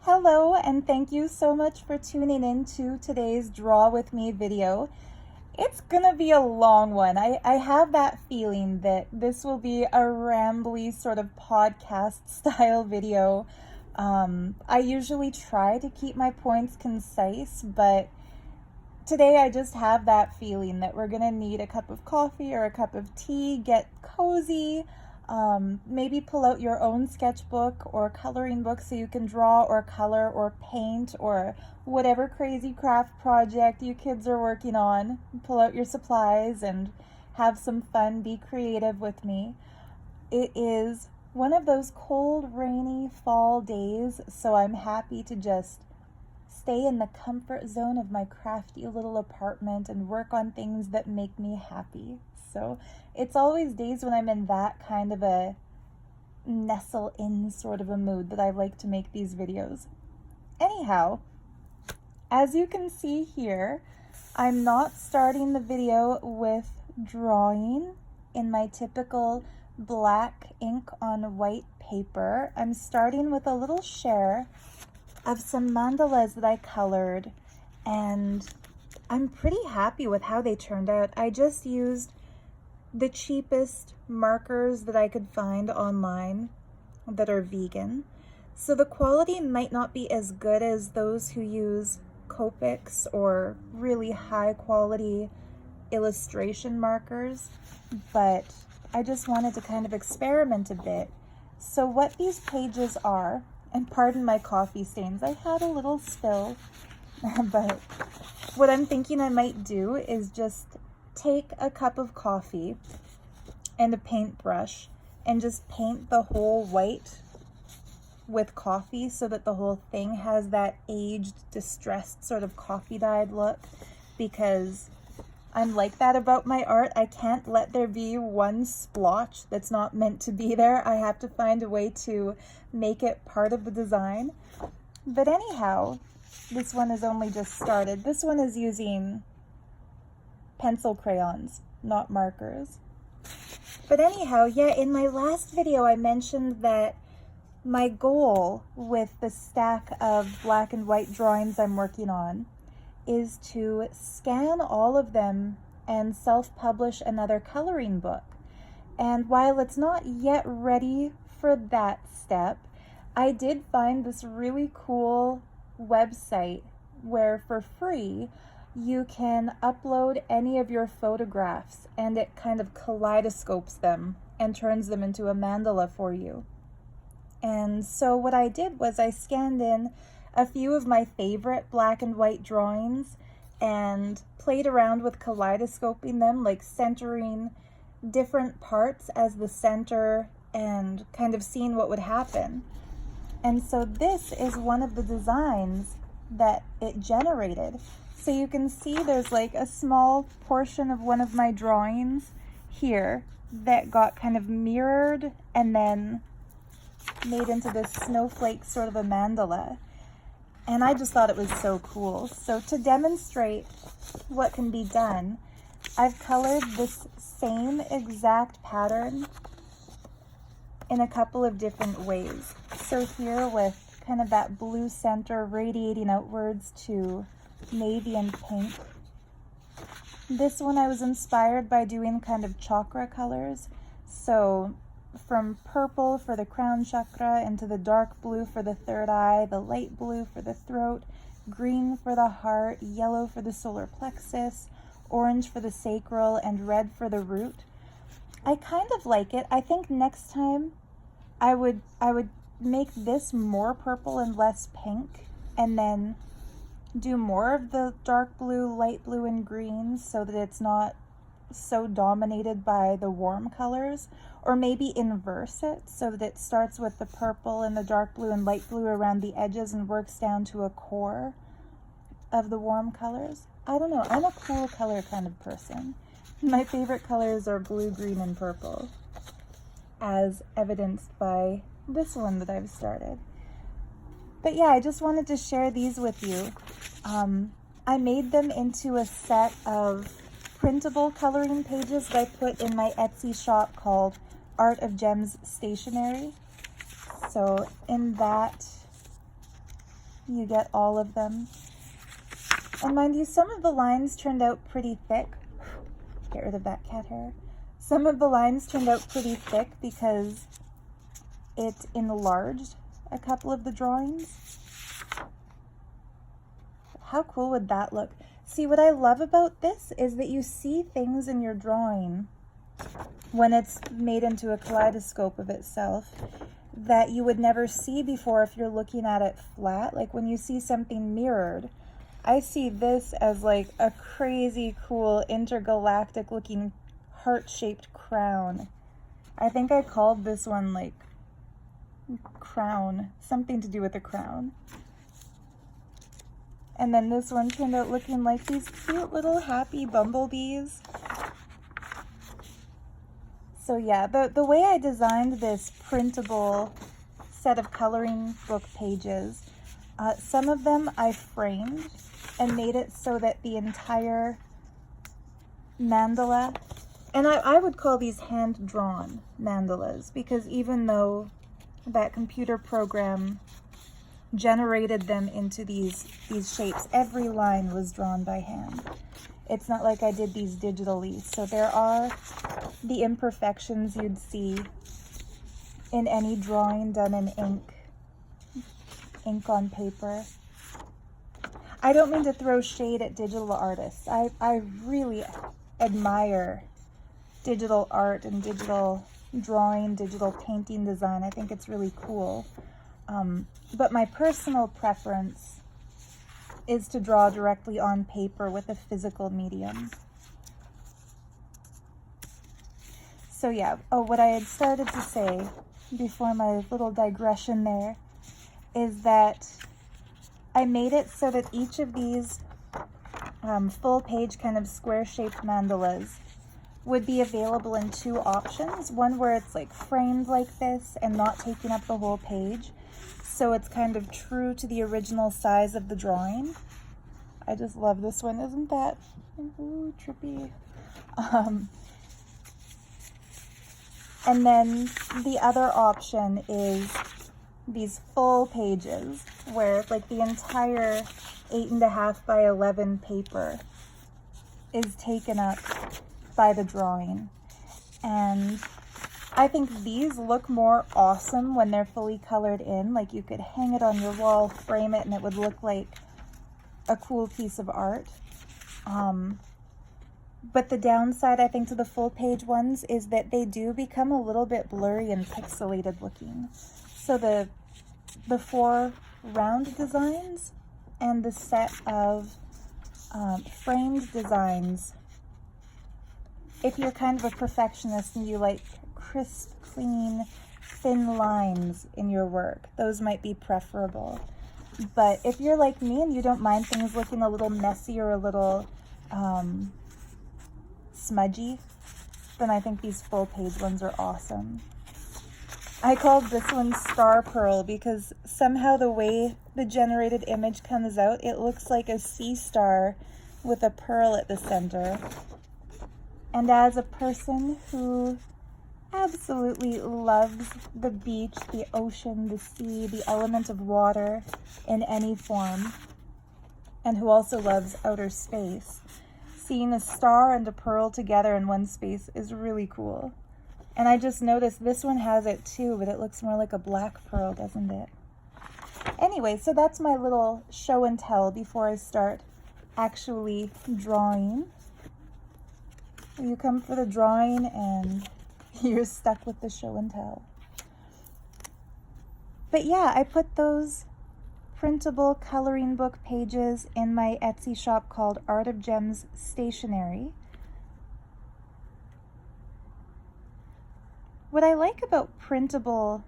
Hello, and thank you so much for tuning in to today's Draw With Me video. It's gonna be a long one. I have that feeling that this will be a rambly sort of podcast style video. I usually try to keep my points concise, but today I just have that feeling that we're gonna need a cup of coffee or a cup of tea, get cozy, maybe pull out your own sketchbook or coloring book so you can draw or color or paint or whatever crazy craft project you kids are working on. Pull out your supplies and have some fun, be creative with me. It is one of those cold, rainy fall days, so I'm happy to just stay in the comfort zone of my crafty little apartment and work on things that make me happy. So it's always days when I'm in that kind of a nestle in sort of a mood that I like to make these videos. Anyhow, as you can see here, I'm not starting the video with drawing in my typical black ink on white paper. I'm starting with a little share of some mandalas that I colored, and I'm pretty happy with how they turned out. I just used the cheapest markers that I could find online that are vegan. So the quality might not be as good as those who use Copics or really high quality illustration markers, but I just wanted to kind of experiment a bit. So what these pages are, and pardon my coffee stains, I had a little spill, but what I'm thinking I might do is just take a cup of coffee and a paintbrush and just paint the whole white with coffee so that the whole thing has that aged, distressed sort of coffee dyed look, because I'm like that about my art. I can't let there be one splotch that's not meant to be there. I have to find a way to make it part of the design. But anyhow, this one has only just started. This one is using pencil crayons, not markers. But anyhow, yeah, in my last video I mentioned that my goal with the stack of black and white drawings I'm working on is to scan all of them and self-publish another coloring book. And while it's not yet ready for that step, I did find this really cool website where for free you can upload any of your photographs and it kind of kaleidoscopes them and turns them into a mandala for you. And so what I did was I scanned in a few of my favorite black and white drawings and played around with kaleidoscoping them, like centering different parts as the center and kind of seeing what would happen. And so this is one of the designs that it generated. So you can see there's like a small portion of one of my drawings here that got kind of mirrored and then made into this snowflake sort of a mandala. And I just thought it was so cool. So to demonstrate what can be done, I've colored this same exact pattern in a couple of different ways. So here with kind of that blue center radiating outwards to navy and pink. This one I was inspired by doing kind of chakra colors. So from purple for the crown chakra into the dark blue for the third eye, the light blue for the throat, green for the heart, yellow for the solar plexus, orange for the sacral, and red for the root. I kind of like it. I think next time I would make this more purple and less pink, and then do more of the dark blue, light blue, and green so that it's not so dominated by the warm colors, or maybe inverse it so that it starts with the purple and the dark blue and light blue around the edges and works down to a core of the warm colors. I don't know, I'm a cool color kind of person. My favorite colors are blue, green, and purple, as evidenced by this one that I've started. But yeah, I just wanted to share these with you. I made them into a set of printable coloring pages that I put in my Etsy shop called Art of Gems Stationery. So in that you get all of them. And mind you, some of the lines turned out pretty thick. Get rid of that cat hair. Some of the lines turned out pretty thick because it enlarged a couple of the drawings. How cool would that look? See, what I love about this is that you see things in your drawing when it's made into a kaleidoscope of itself that you would never see before if you're looking at it flat. Like when you see something mirrored, I see this as like a crazy cool intergalactic looking heart-shaped crown. I think I called this one like crown, something to do with a crown. And then this one turned out looking like these cute little happy bumblebees. So yeah, the way I designed this printable set of coloring book pages, some of them I framed and made it so that the entire mandala, and I would call these hand-drawn mandalas, because even though that computer program generated them into these shapes, every line was drawn by hand. It's not like I did these digitally, so there are the imperfections you'd see in any drawing done in ink on paper. I don't mean to throw shade at digital artists. I really admire digital art and digital drawing, digital painting design. I think it's really cool. But my personal preference is to draw directly on paper with a physical medium. So yeah, what I had started to say before my little digression there is that I made it so that each of these full page kind of square shaped mandalas would be available in two options. One where it's like framed like this and not taking up the whole page, so it's kind of true to the original size of the drawing. I just love this one, isn't that ooh, trippy? And then the other option is these full pages where like the entire 8.5 by 11 paper is taken up by the drawing. And I think these look more awesome when they're fully colored in. Like you could hang it on your wall, frame it, and it would look like a cool piece of art. But the downside, I think, to the full page ones is that they do become a little bit blurry and pixelated looking. So the 4 round designs and the set of framed designs, if you're kind of a perfectionist and you like crisp, clean, thin lines in your work, those might be preferable. But if you're like me and you don't mind things looking a little messy or a little smudgy, then I think these full page ones are awesome. I called this one Star Pearl because somehow the way the generated image comes out, it looks like a sea star with a pearl at the center. And as a person who absolutely loves the beach, the ocean, the sea, the element of water in any form, and who also loves outer space, seeing a star and a pearl together in one space is really cool. And I just noticed this one has it too, but it looks more like a black pearl, doesn't it? Anyway, so that's my little show and tell before I start actually drawing. You come for the drawing and you're stuck with the show and tell. But yeah, I put those printable coloring book pages in my Etsy shop called Art of Gems Stationery. What I like about printable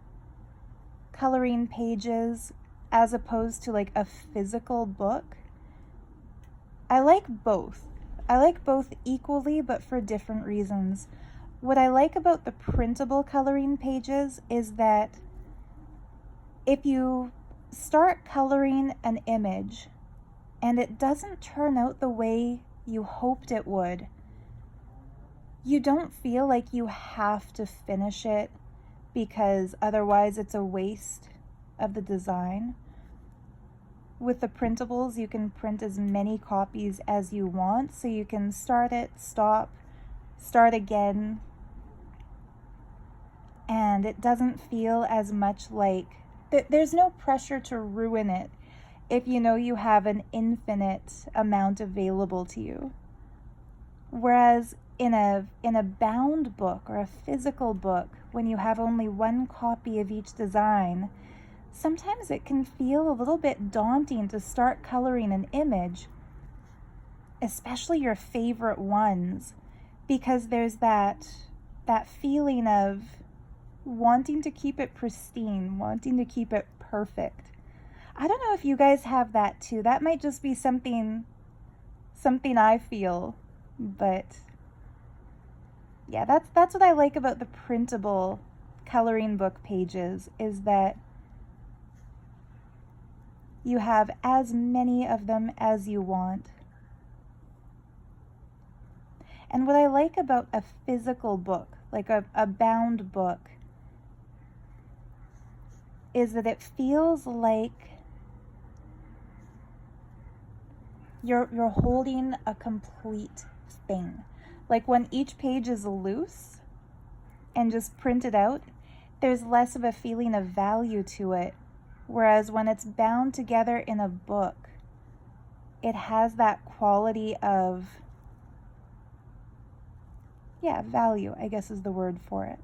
coloring pages as opposed to like a physical book, I like both. I like both equally, but for different reasons. What I like about the printable coloring pages is that if you start coloring an image and it doesn't turn out the way you hoped it would, you don't feel like you have to finish it because otherwise it's a waste of the design. with the printables, you can print as many copies as you want, so you can start it, stop, start again, and it doesn't feel as much like there's no pressure to ruin it if you know you have an infinite amount available to you. Whereas in a bound book or a physical book, when you have only one copy of each design, sometimes it can feel a little bit daunting to start coloring an image, especially your favorite ones, because there's that feeling of wanting to keep it pristine, wanting to keep it perfect. I don't know if you guys have that too. That might just be something I feel, but yeah, that's what I like about the printable coloring book pages, is that you have as many of them as you want. And what I like about a physical book, like a bound book, is that it feels like you're holding a complete thing. Like when each page is loose and just printed out, there's less of a feeling of value to it. Whereas when it's bound together in a book, it has that quality of, value, I guess is the word for it.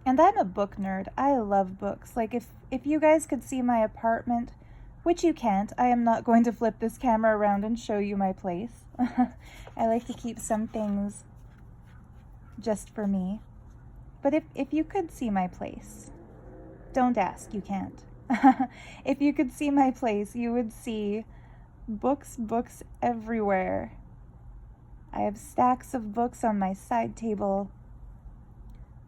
And I'm a book nerd. I love books. Like if you guys could see my apartment, which you can't, I am not going to flip this camera around and show you my place. I like to keep some things just for me. But if you could see my place, don't ask, you can't. If you could see my place, you would see books everywhere. I have stacks of books on my side table,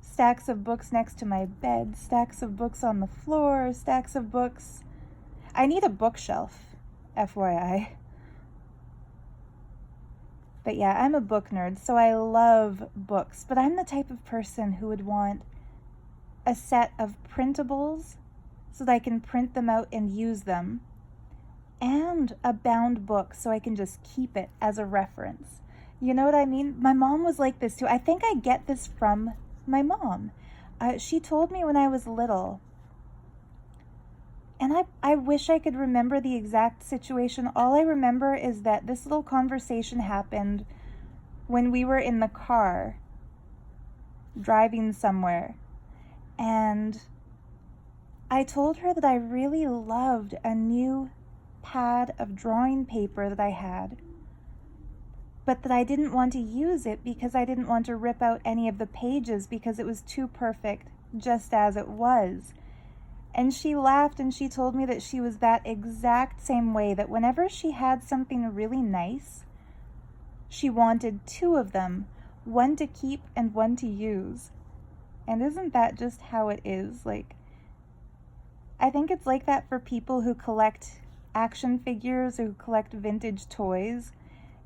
stacks of books next to my bed, stacks of books on the floor, stacks of books. I need a bookshelf, FYI. But yeah, I'm a book nerd, so I love books. But I'm the type of person who would want a set of printables so that I can print them out and use them, and a bound book so I can just keep it as a reference. You know what I mean? My mom was like this too. I think I get this from my mom. She told me when I was little, and I wish I could remember the exact situation. All I remember is that this little conversation happened when we were in the car driving somewhere. And I told her that I really loved a new pad of drawing paper that I had, but that I didn't want to use it because I didn't want to rip out any of the pages because it was too perfect just as it was. And she laughed and she told me that she was that exact same way, that whenever she had something really nice, she wanted two of them, one to keep and one to use. And isn't that just how it is? Like, I think it's like that for people who collect action figures or who collect vintage toys.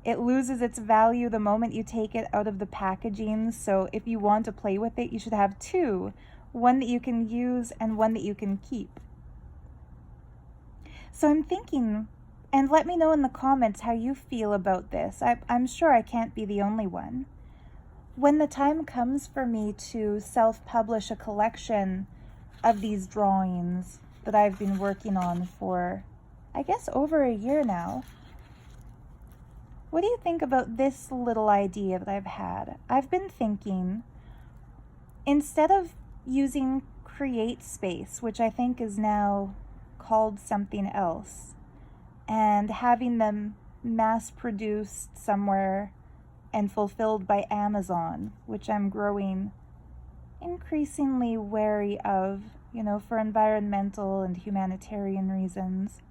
It loses its value the moment you take it out of the packaging. So if you want to play with it, you should have two. One that you can use and one that you can keep. So I'm thinking, and let me know in the comments how you feel about this. I'm sure I can't be the only one. When the time comes for me to self-publish a collection of these drawings that I've been working on for, I guess, over a year now, what do you think about this little idea that I've had? I've been thinking, instead of using CreateSpace, which I think is now called something else, and having them mass-produced somewhere and fulfilled by Amazon, which I'm growing increasingly wary of, for environmental and humanitarian reasons.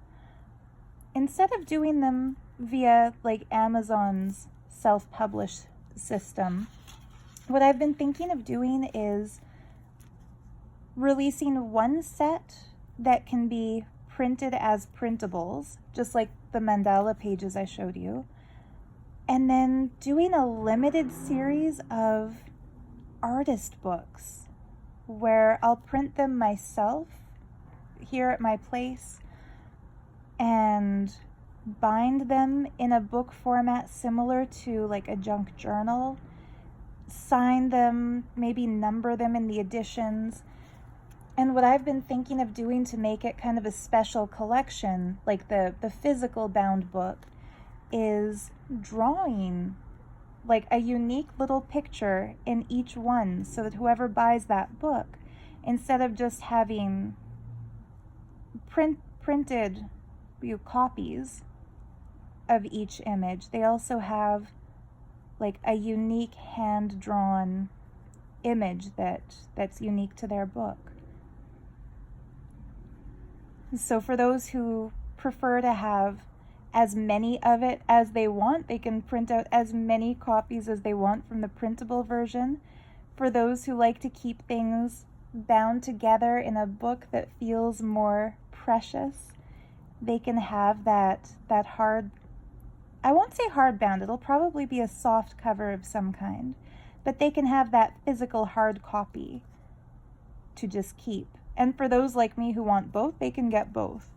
Instead of doing them via like Amazon's self-published system, what I've been thinking of doing is releasing one set that can be printed as printables, just like the mandala pages I showed you, and then doing a limited series of artist books where I'll print them myself, here at my place and bind them in a book format similar to like a junk journal, sign them, maybe number them in the editions. And what I've been thinking of doing to make it kind of a special collection, like the physical bound book, is drawing like a unique little picture in each one, so that whoever buys that book, instead of just having printed copies of each image, they also have like a unique hand-drawn image that's unique to their book. So for those who prefer to have as many of it as they want, they can print out as many copies as they want from the printable version. For those who like to keep things bound together in a book that feels more precious, they can have that hard, I won't say hardbound, it'll probably be a soft cover of some kind, but they can have that physical hard copy to just keep. And for those like me who want both, they can get both.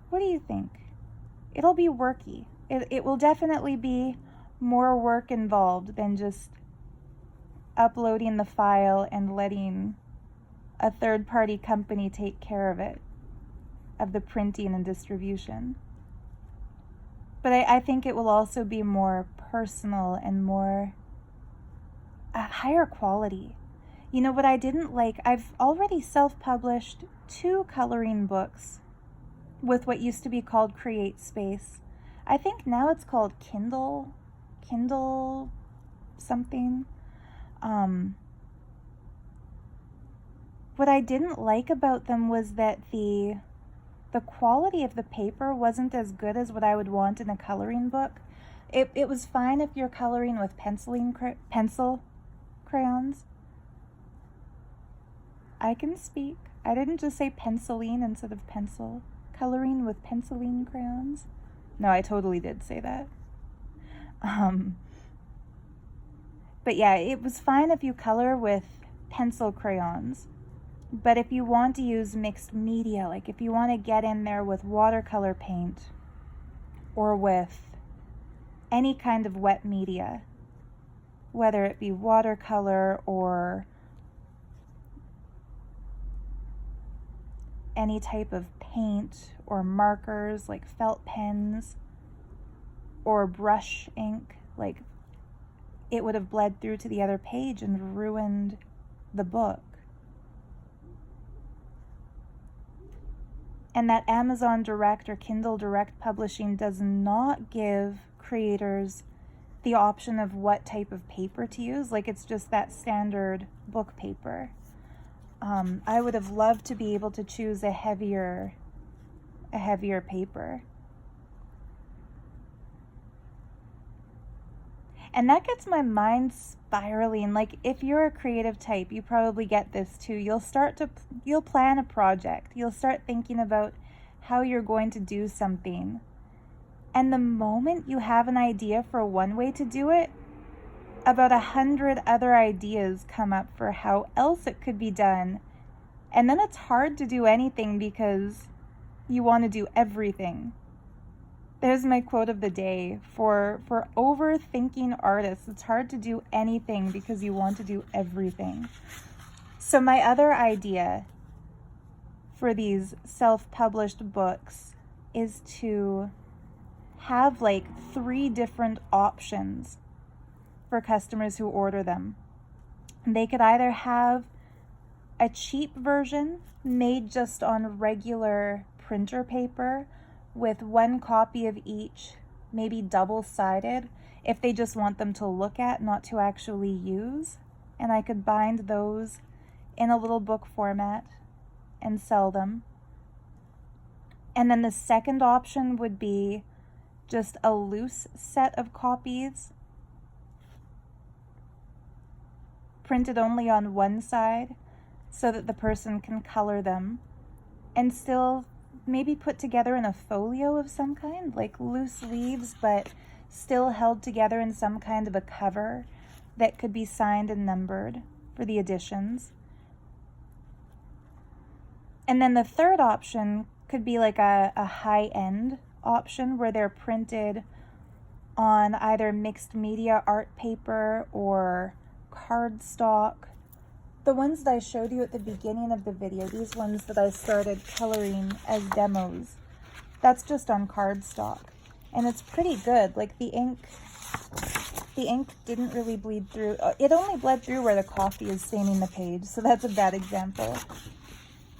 What do you think? It'll be worky. It will definitely be more work involved than just uploading the file and letting a third-party company take care of it, of the printing and distribution. But I think it will also be more personal and more higher quality. You know what I didn't like? I've already self-published 2 coloring books with what used to be called Create Space. I think now it's called Kindle something. What I didn't like about them was that the quality of the paper wasn't as good as what I would want in a coloring book. It was fine if you're coloring with pencil crayons. I can speak. I didn't just say penciling instead of pencil. Coloring with penciling crayons. No, I totally did say that. But yeah, it was fine if you color with pencil crayons. But if you want to use mixed media, like if you want to get in there with watercolor paint or with any kind of wet media, whether it be watercolor or any type of paint or markers like felt pens or brush ink, like it would have bled through to the other page and ruined the book. And that Amazon Direct or Kindle Direct publishing does not give creators the option of what type of paper to use. Like it's just that standard book paper. I would have loved to be able to choose a heavier paper. And that gets my mind spiraling. Like if you're a creative type, you probably get this too. You'll plan a project. You'll start thinking about how you're going to do something. And the moment you have an idea for one way to do it, about 100 other ideas come up for how else it could be done. And then it's hard to do anything because you want to do everything. There's my quote of the day. For overthinking artists, it's hard to do anything because you want to do everything. So my other idea for these self-published books is to have like 3 different options for customers who order them. They could either have a cheap version made just on regular printer paper with 1 copy of each, maybe double-sided, if they just want them to look at, not to actually use. And I could bind those in a little book format and sell them. And then the second option would be just a loose set of copies printed only on one side so that the person can color them and still maybe put together in a folio of some kind, like loose leaves, but still held together in some kind of a cover that could be signed and numbered for the editions. And then the third option could be like a high-end option where they're printed on either mixed media art paper or cardstock. The ones that I showed you at the beginning of the video, these ones that I started coloring as demos, that's just on cardstock. And it's pretty good. Like the ink didn't really bleed through. It only bled through where the coffee is staining the page, so that's a bad example.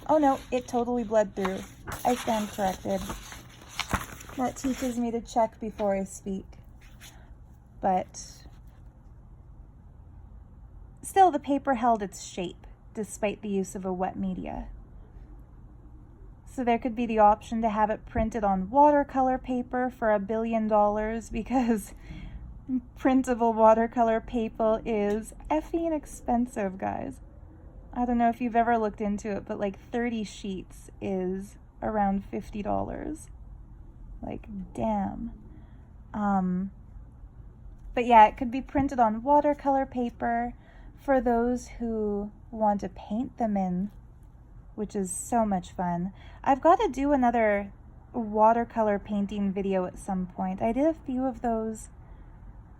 Oh no, it totally bled through. I stand corrected. That teaches me to check before I speak. But still, the paper held its shape despite the use of a wet media. So there could be the option to have it printed on watercolor paper for $1 billion because printable watercolor paper is effing expensive, guys. I don't know if you've ever looked into it, but like 30 sheets is around $50. Like, damn. But yeah, it could be printed on watercolor paper for those who want to paint them in, which is so much fun. I've got to do another watercolor painting video at some point. I did a few of those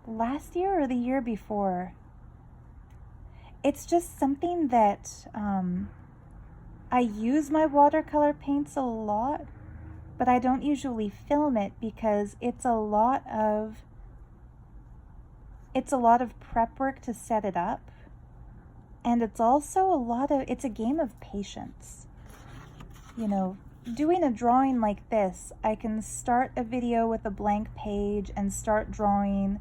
last year or the year before. It's just something that I use my watercolor paints a lot, but I don't usually film it because it's a lot of prep work to set it up. And it's also it's a game of patience. You know, doing a drawing like this, I can start a video with a blank page and start drawing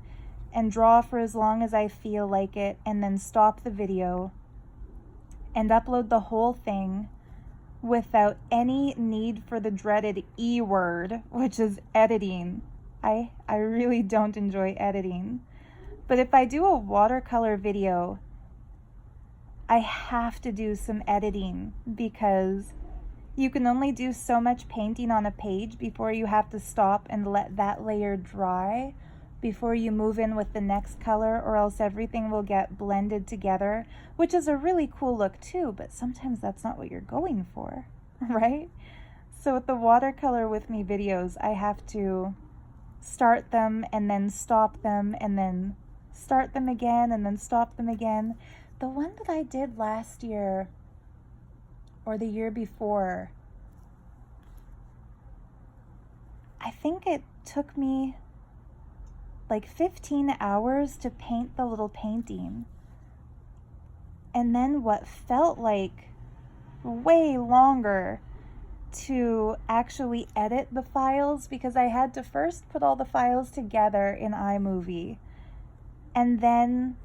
and draw for as long as I feel like it, and then stop the video and upload the whole thing without any need for the dreaded E word, which is editing. I really don't enjoy editing. But if I do a watercolor video, I have to do some editing because you can only do so much painting on a page before you have to stop and let that layer dry before you move in with the next color, or else everything will get blended together, which is a really cool look too, but sometimes that's not what you're going for, right? So with the watercolor with me videos, I have to start them and then stop them and then start them again and then stop them again. The one that I did last year or the year before, I think it took me like 15 hours to paint the little painting. And then what felt like way longer to actually edit the files, because I had to first put all the files together in iMovie and then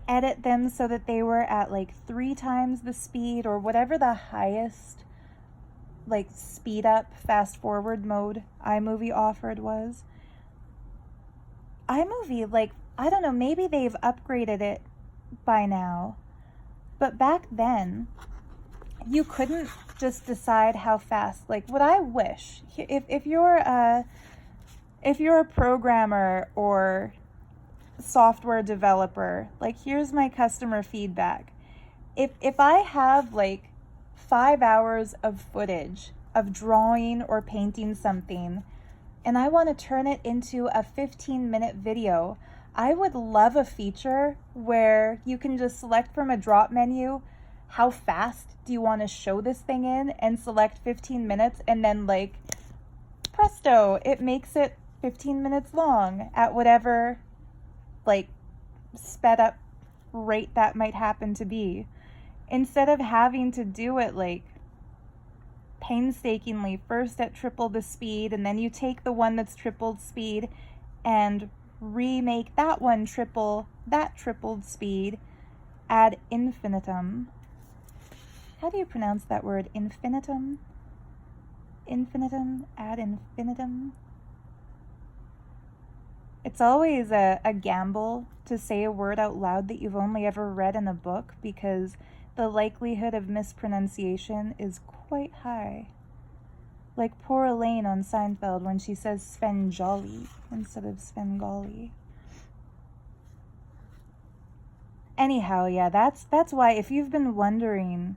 edit them so that they were at like 3 times the speed or whatever the highest like speed up fast forward mode iMovie offered was. iMovie, like, I don't know, maybe they've upgraded it by now, but back then you couldn't just decide how fast. Like, what I wish, if you're a programmer or software developer, like, here's my customer feedback. If I have like 5 hours of footage of drawing or painting something and I want to turn it into a 15-minute video, I would love a feature where you can just select from a drop menu how fast do you want to show this thing in and select 15 minutes, and then like presto, it makes it 15 minutes long at whatever like sped up rate that might happen to be, instead of having to do it like painstakingly, first at triple the speed, and then you take the one that's tripled speed and remake that one triple that tripled speed ad infinitum. How do you pronounce that word? Infinitum? Infinitum? Ad infinitum? It's always a gamble to say a word out loud that you've only ever read in a book, because the likelihood of mispronunciation is quite high. Like poor Elaine on Seinfeld when she says Svengali instead of Svengali. Anyhow, yeah, that's why, if you've been wondering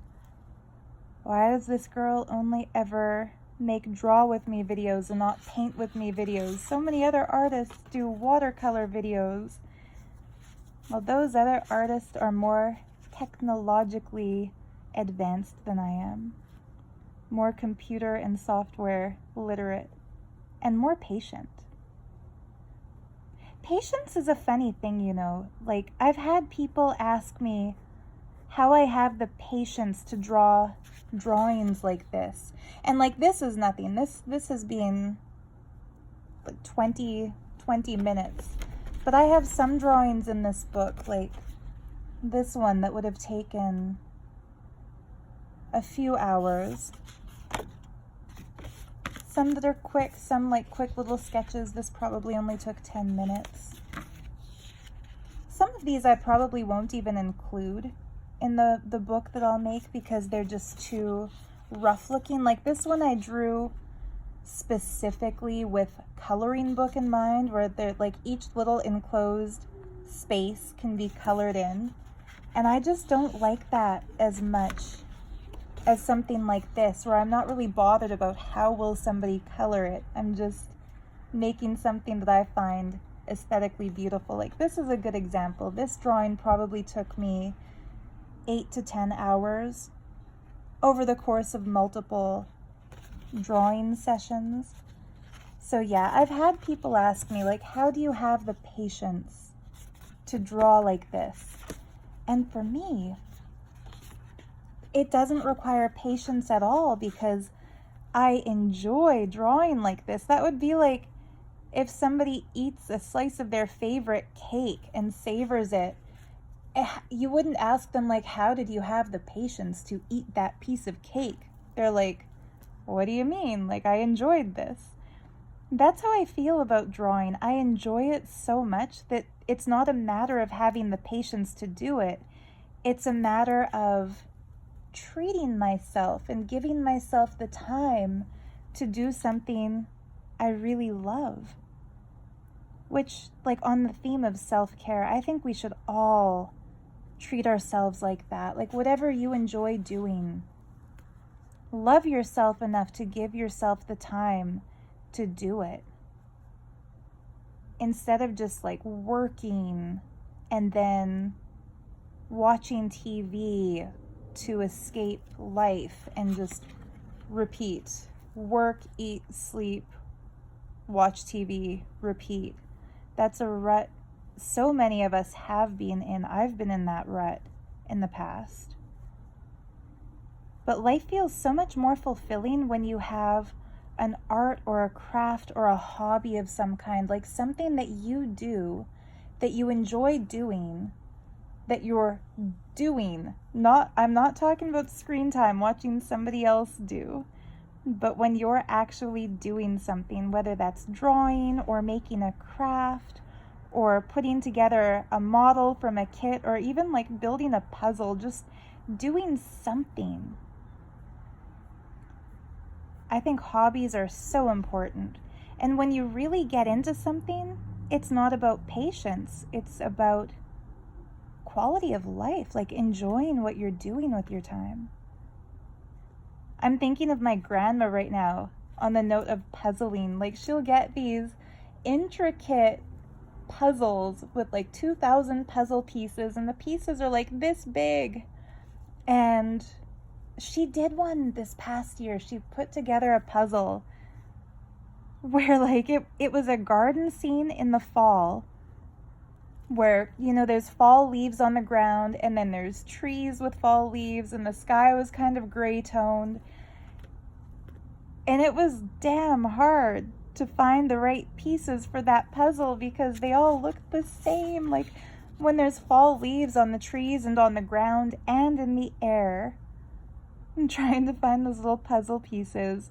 Why does this girl only ever make draw with me videos and not paint with me videos? So many other artists do watercolor videos. Well, those other artists are more technologically advanced than I am, more computer and software literate, and more patient. Patience is a funny thing, you know. Like, I've had people ask me how I have the patience to draw drawings like this. And like, this is nothing. This has been like 20 minutes. But I have some drawings in this book, like this one that would have taken a few hours. Some that are quick, some like quick little sketches. This probably only took 10 minutes. Some of these I probably won't even include in the book that I'll make because they're just too rough looking. Like this one I drew specifically with coloring book in mind, where they're like each little enclosed space can be colored in. And I just don't like that as much as something like this, where I'm not really bothered about how will somebody color it. I'm just making something that I find aesthetically beautiful. Like this is a good example. This drawing probably took me 8 to 10 hours over the course of multiple drawing sessions. So yeah, I've had people ask me, like, how do you have the patience to draw like this? And for me, it doesn't require patience at all because I enjoy drawing like this. That would be like if somebody eats a slice of their favorite cake and savors it. You wouldn't ask them, like, how did you have the patience to eat that piece of cake? They're like, what do you mean? Like, I enjoyed this. That's how I feel about drawing. I enjoy it so much that it's not a matter of having the patience to do it. It's a matter of treating myself and giving myself the time to do something I really love. Which, like, on the theme of self-care, I think we should all treat ourselves like that. Like, whatever you enjoy doing, love yourself enough to give yourself the time to do it. Instead of just like working and then watching TV to escape life and just repeat. Work, eat, sleep, watch TV, repeat. That's a rut so many of us have been in. I've been in that rut in the past. But life feels so much more fulfilling when you have an art or a craft or a hobby of some kind, like something that you do, that you enjoy doing, that you're doing. I'm not talking about screen time, watching somebody else do, but when you're actually doing something, whether that's drawing or making a craft or putting together a model from a kit or even like building a puzzle, just doing something. I think hobbies are so important. And when you really get into something, it's not about patience. It's about quality of life, like enjoying what you're doing with your time. I'm thinking of my grandma right now on the note of puzzling. Like, she'll get these intricate puzzles with like 2,000 puzzle pieces, and the pieces are like this big. And she did one this past year. She put together a puzzle where like it was a garden scene in the fall where, you know, there's fall leaves on the ground and then there's trees with fall leaves and the sky was kind of gray toned. And it was damn hard to find the right pieces for that puzzle because they all look the same. Like when there's fall leaves on the trees and on the ground and in the air, and trying to find those little puzzle pieces.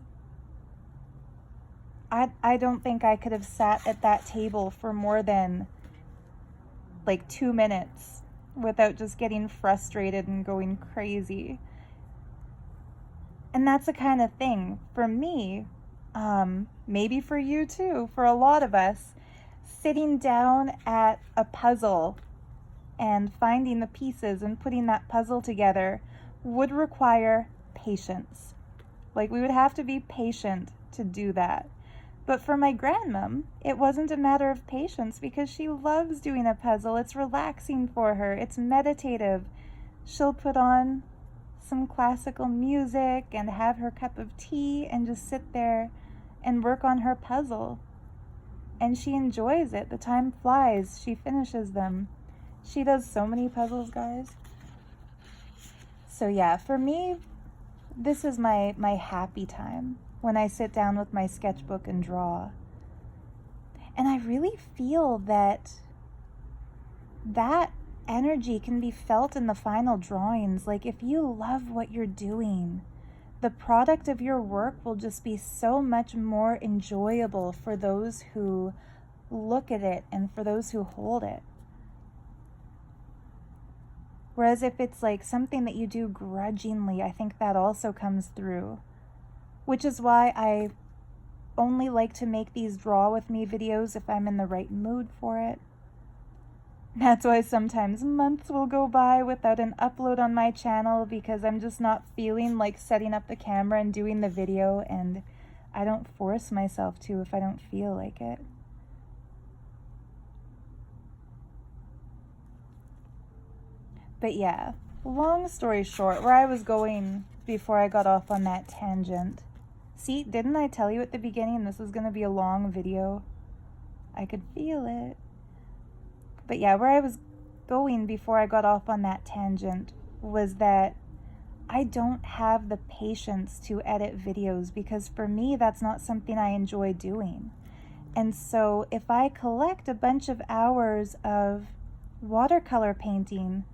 I don't think I could have sat at that table for more than like 2 minutes without just getting frustrated and going crazy. And that's the kind of thing for me, maybe for you too, for a lot of us, sitting down at a puzzle and finding the pieces and putting that puzzle together would require patience. Like, we would have to be patient to do that. But for my grandmom, it wasn't a matter of patience because she loves doing a puzzle. It's relaxing for her. It's meditative. She'll put on some classical music and have her cup of tea and just sit there and work on her puzzle. And she enjoys it. The time flies. She finishes them. She does so many puzzles, guys. So yeah, for me, this is my happy time when I sit down with my sketchbook and draw. And I really feel that energy can be felt in the final drawings. Like, if you love what you're doing, the product of your work will just be so much more enjoyable for those who look at it and for those who hold it. Whereas if it's like something that you do grudgingly, I think that also comes through. Which is why I only like to make these draw with me videos if I'm in the right mood for it. That's why sometimes months will go by without an upload on my channel because I'm just not feeling like setting up the camera and doing the video, and I don't force myself to if I don't feel like it. But yeah, long story short, where I was going before I got off on that tangent. See, didn't I tell you at the beginning this was going to be a long video? I could feel it. But yeah, where I was going before I got off on that tangent was that I don't have the patience to edit videos because for me, that's not something I enjoy doing. And so if I collect a bunch of hours of watercolor painting,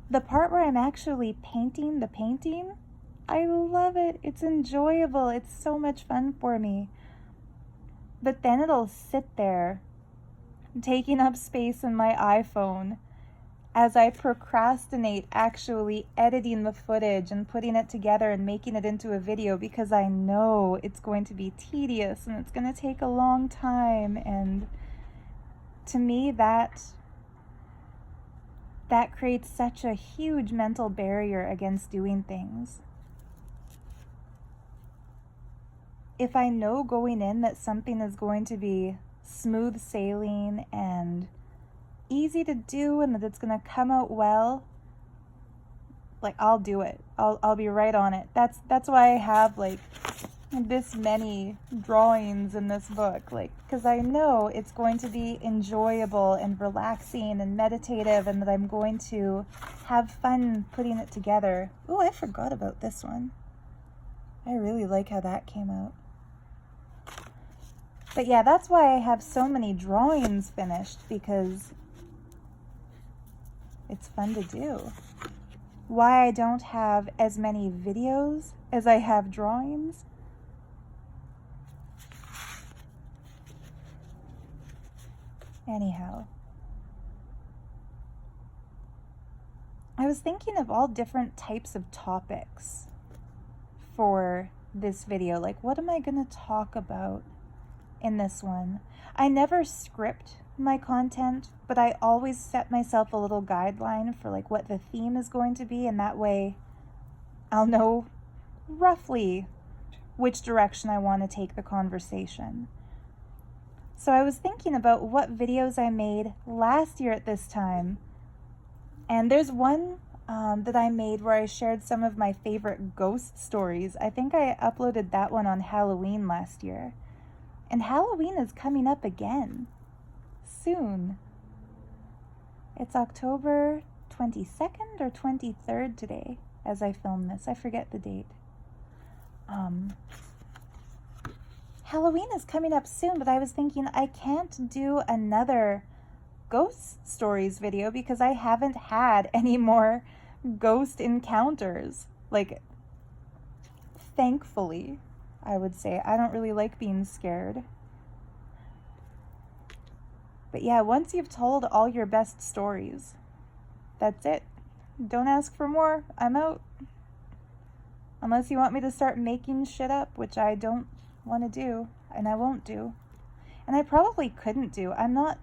the part where I'm actually painting the painting, I love it. It's enjoyable. It's so much fun for me. But then it'll sit there, taking up space in my iPhone as I procrastinate actually editing the footage and putting it together and making it into a video because I know it's going to be tedious and it's going to take a long time. And to me, that creates such a huge mental barrier against doing things. If I know going in that something is going to be smooth sailing and easy to do and that it's going to come out well, like, I'll do it. I'll be right on it. That's why I have like this many drawings in this book, like, because I know it's going to be enjoyable and relaxing and meditative and that I'm going to have fun putting it together. Oh, I forgot about this one. I really like how that came out. But yeah, that's why I have so many drawings finished, because it's fun to do. Why I don't have as many videos as I have drawings. Anyhow, I was thinking of all different types of topics for this video. Like, what am I going to talk about in this one? I never script my content, but I always set myself a little guideline for like what the theme is going to be, and that way I'll know roughly which direction I want to take the conversation. So I was thinking about what videos I made last year at this time, and there's one that I made where I shared some of my favorite ghost stories. I think I uploaded that one on Halloween last year. And Halloween is coming up again soon. It's October 22nd or 23rd today as I film this. I forget the date. Halloween is coming up soon, but I was thinking I can't do another ghost stories video because I haven't had any more ghost encounters. Like, thankfully, I would say. I don't really like being scared. But yeah, once you've told all your best stories, that's it. Don't ask for more. I'm out. Unless you want me to start making shit up, which I don't want to do, and I won't do. And I probably couldn't do. I'm not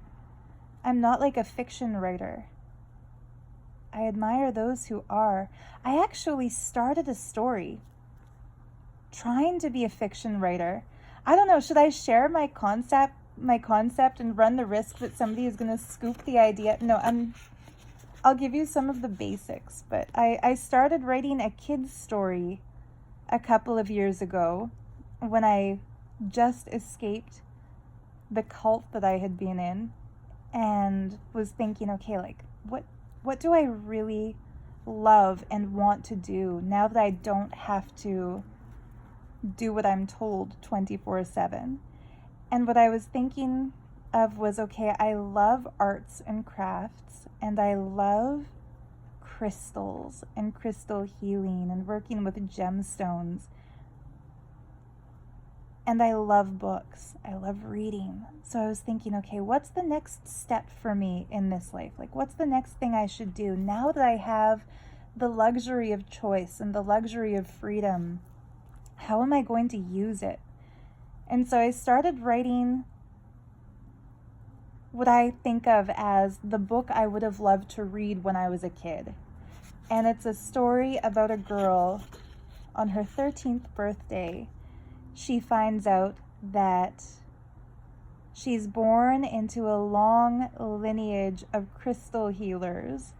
like a fiction writer. I admire those who are. I actually started a story trying to be a fiction writer. I don't know, should I share my concept and run the risk that somebody is going to scoop the idea? No, I'll give you some of the basics, but I started writing a kid's story a couple of years ago when I just escaped the cult that I had been in, and was thinking, okay, like what do I really love and want to do now that I don't have to do what I'm told 24/7? And what I was thinking of was, okay, I love arts and crafts, and I love crystals and crystal healing and working with gemstones. And I love books. I love reading. So I was thinking, okay, what's the next step for me in this life? Like, what's the next thing I should do now that I have the luxury of choice and the luxury of freedom? How am I going to use it? And so I started writing what I think of as the book I would have loved to read when I was a kid. And it's a story about a girl on her 13th birthday. She finds out that she's born into a long lineage of crystal healers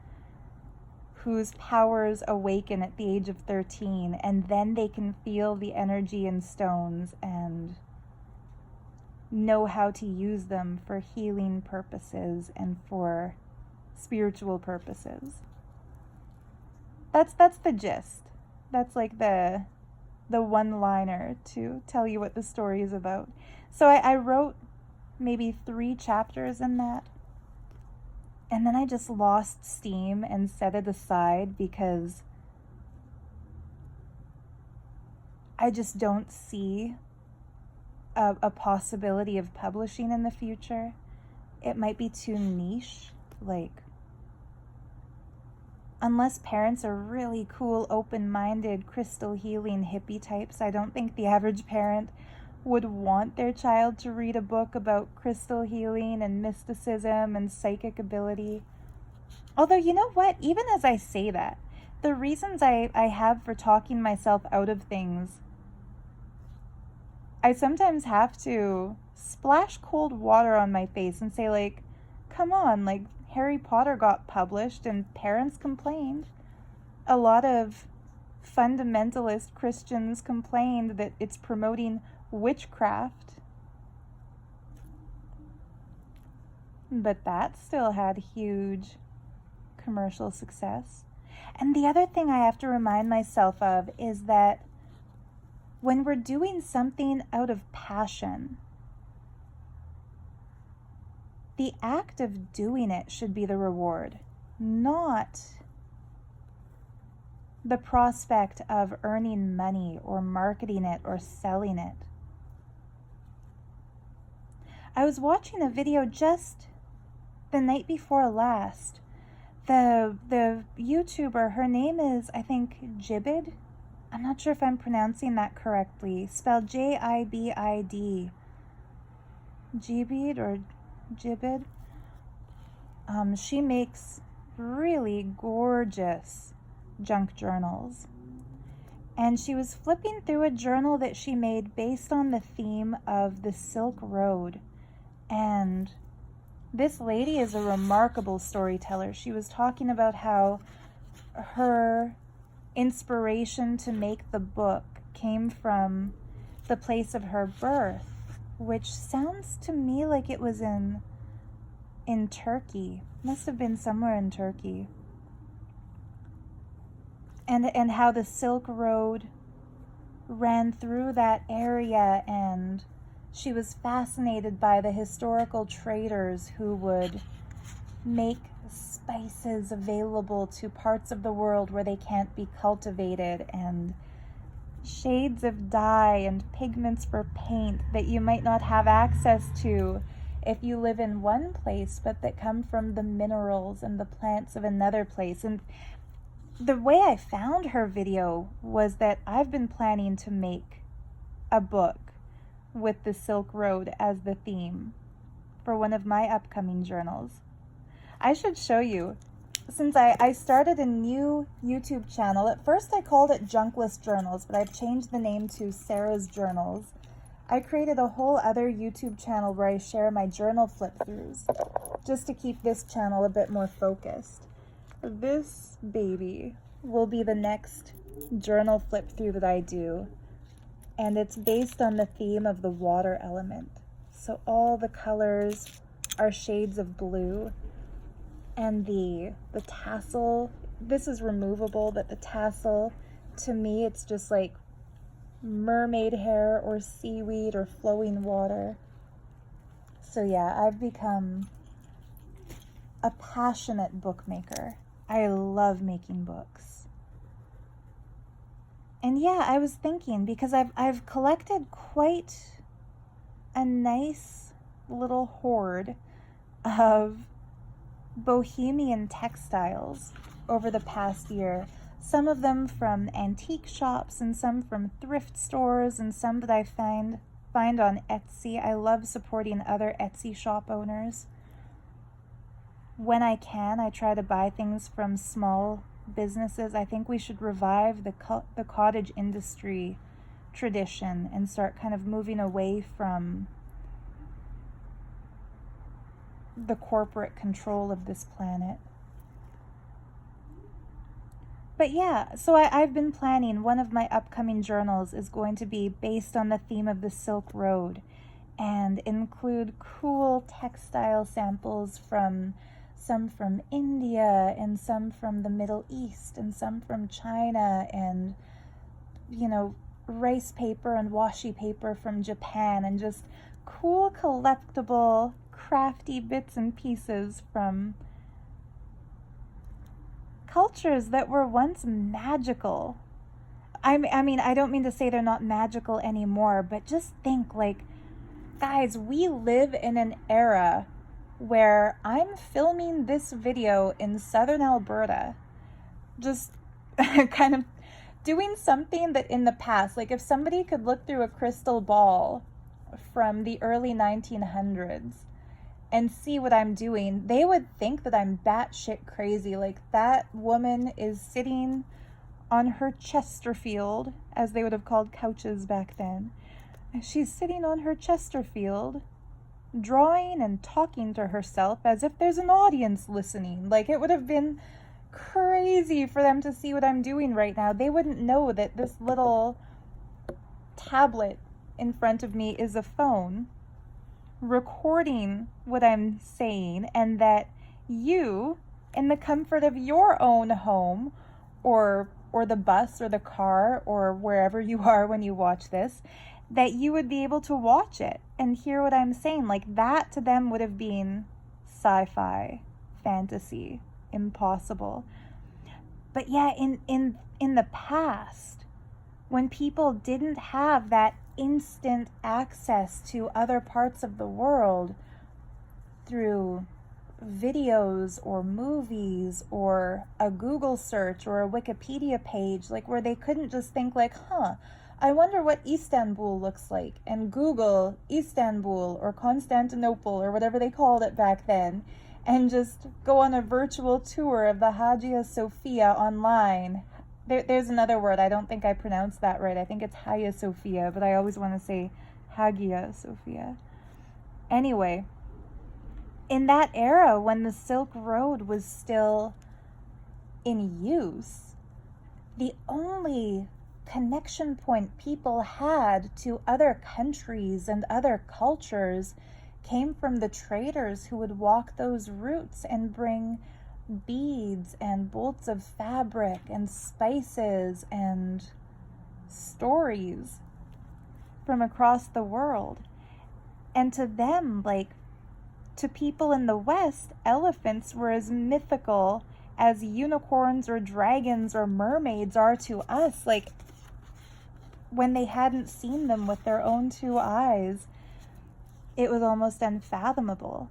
whose powers awaken at the age of 13, and then they can feel the energy in stones and know how to use them for healing purposes and for spiritual purposes. That's the gist. That's like the one-liner to tell you what the story is about. So I wrote maybe 3 chapters in that, and then I just lost steam and set it aside because I just don't see a possibility of publishing in the future. It might be too niche, like, unless parents are really cool, open-minded, crystal healing hippie types, I don't think the average parent would want their child to read a book about crystal healing and mysticism and psychic ability. Although, you know what? Even as I say that, the reasons I have for talking myself out of things, I sometimes have to splash cold water on my face and say, like, come on, like, Harry Potter got published and parents complained. A lot of fundamentalist Christians complained that it's promoting witchcraft. But that still had huge commercial success. And the other thing I have to remind myself of is that when we're doing something out of passion, the act of doing it should be the reward, not the prospect of earning money or marketing it or selling it. I was watching a video just the night before last. The YouTuber, her name is, I think, Jibid. I'm not sure if I'm pronouncing that correctly. Spelled Jibid. Jibid or Jibid. She makes really gorgeous junk journals. And she was flipping through a journal that she made based on the theme of the Silk Road. And this lady is a remarkable storyteller. She was talking about how her inspiration to make the book came from the place of her birth, which sounds to me like it was in Turkey. Must have been somewhere in Turkey. And how the Silk Road ran through that area, and she was fascinated by the historical traders who would make spices available to parts of the world where they can't be cultivated, and shades of dye and pigments for paint that you might not have access to if you live in one place, but that come from the minerals and the plants of another place. And the way I found her video was that I've been planning to make a book with the Silk Road as the theme for one of my upcoming journals. I should show you. since I started a new YouTube channel. At first I called it Junkless Journals, but I've changed the name to Sarah's Journals. I created a whole other YouTube channel where I share my journal flip-throughs, just to keep this channel a bit more focused. This baby will be the next journal flip-through that I do, and it's based on the theme of the water element. So all the colors are shades of blue, and the tassel, this is removable, but the tassel, to me, it's just like mermaid hair or seaweed or flowing water. So yeah, I've become a passionate bookmaker. I love making books. And yeah, I was thinking, because I've collected quite a nice little hoard of bohemian textiles over the past year. Some of them from antique shops, and some from thrift stores, and some that I find on Etsy. I love supporting other Etsy shop owners. When I can, I try to buy things from small businesses. I think we should revive the cottage industry tradition and start kind of moving away from the corporate control of this planet. But yeah, so I've been planning, one of my upcoming journals is going to be based on the theme of the Silk Road and include cool textile samples from some from India and some from the Middle East and some from China, and, you know, rice paper and washi paper from Japan, and just cool collectible crafty bits and pieces from cultures that were once magical. I mean, I don't mean to say they're not magical anymore, but just think, like, guys, we live in an era where I'm filming this video in southern Alberta, just kind of doing something that in the past, like if somebody could look through a crystal ball from the early 1900s and see what I'm doing, they would think that I'm batshit crazy. Like, that woman is sitting on her Chesterfield, as they would have called couches back then. She's sitting on her Chesterfield, drawing and talking to herself as if there's an audience listening. Like, it would have been crazy for them to see what I'm doing right now. They wouldn't know that this little tablet in front of me is a phone recording what I'm saying, and that you, in the comfort of your own home or the bus or the car or wherever you are when you watch this, that you would be able to watch it and hear what I'm saying. Like, that to them would have been sci-fi, fantasy, impossible. But yeah, in the past, when people didn't have that instant access to other parts of the world through videos or movies or a Google search or a Wikipedia page, like, where they couldn't just think like, I wonder what Istanbul looks like, and Google Istanbul or Constantinople or whatever they called it back then, and just go on a virtual tour of the Hagia Sophia online. There's another word, I don't think I pronounced that right. I think it's Hagia Sophia, but I always want to say Hagia Sophia. Anyway, in that era, when the Silk Road was still in use, the only connection point people had to other countries and other cultures came from the traders who would walk those routes and bring beads and bolts of fabric and spices and stories from across the world. And to them, like, to people in the West, elephants were as mythical as unicorns or dragons or mermaids are to us. Like, when they hadn't seen them with their own two eyes, it was almost unfathomable.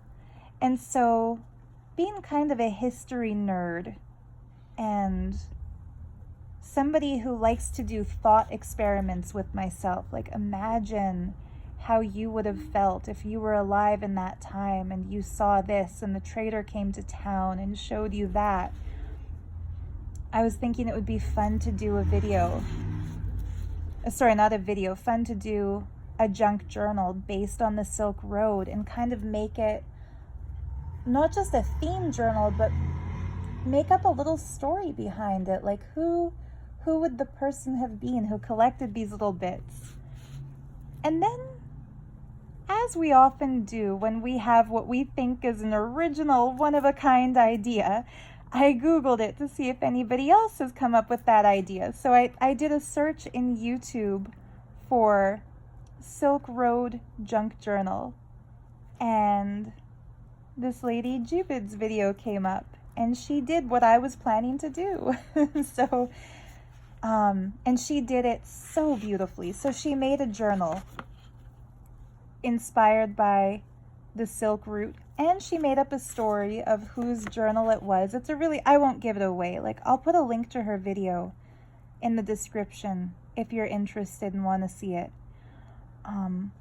And so, being kind of a history nerd and somebody who likes to do thought experiments with myself, like, imagine how you would have felt if you were alive in that time and you saw this and the trader came to town and showed you that. I was thinking it would be fun to do a video. Sorry, not a video. Fun to do a junk journal based on the Silk Road and kind of make it not just a theme journal, but make up a little story behind it. Like who would the person have been who collected these little bits? And then, as we often do when we have what we think is an original, one-of-a-kind idea, I Googled it to see if anybody else has come up with that idea. So I did a search in YouTube for Silk Road Junk Journal, and this lady Jubid's video came up, and she did what I was planning to do. So, and she did it so beautifully. So she made a journal inspired by the Silk Route, and she made up a story of whose journal it was. It's a really, I won't give it away. Like, I'll put a link to her video in the description if you're interested and want to see it.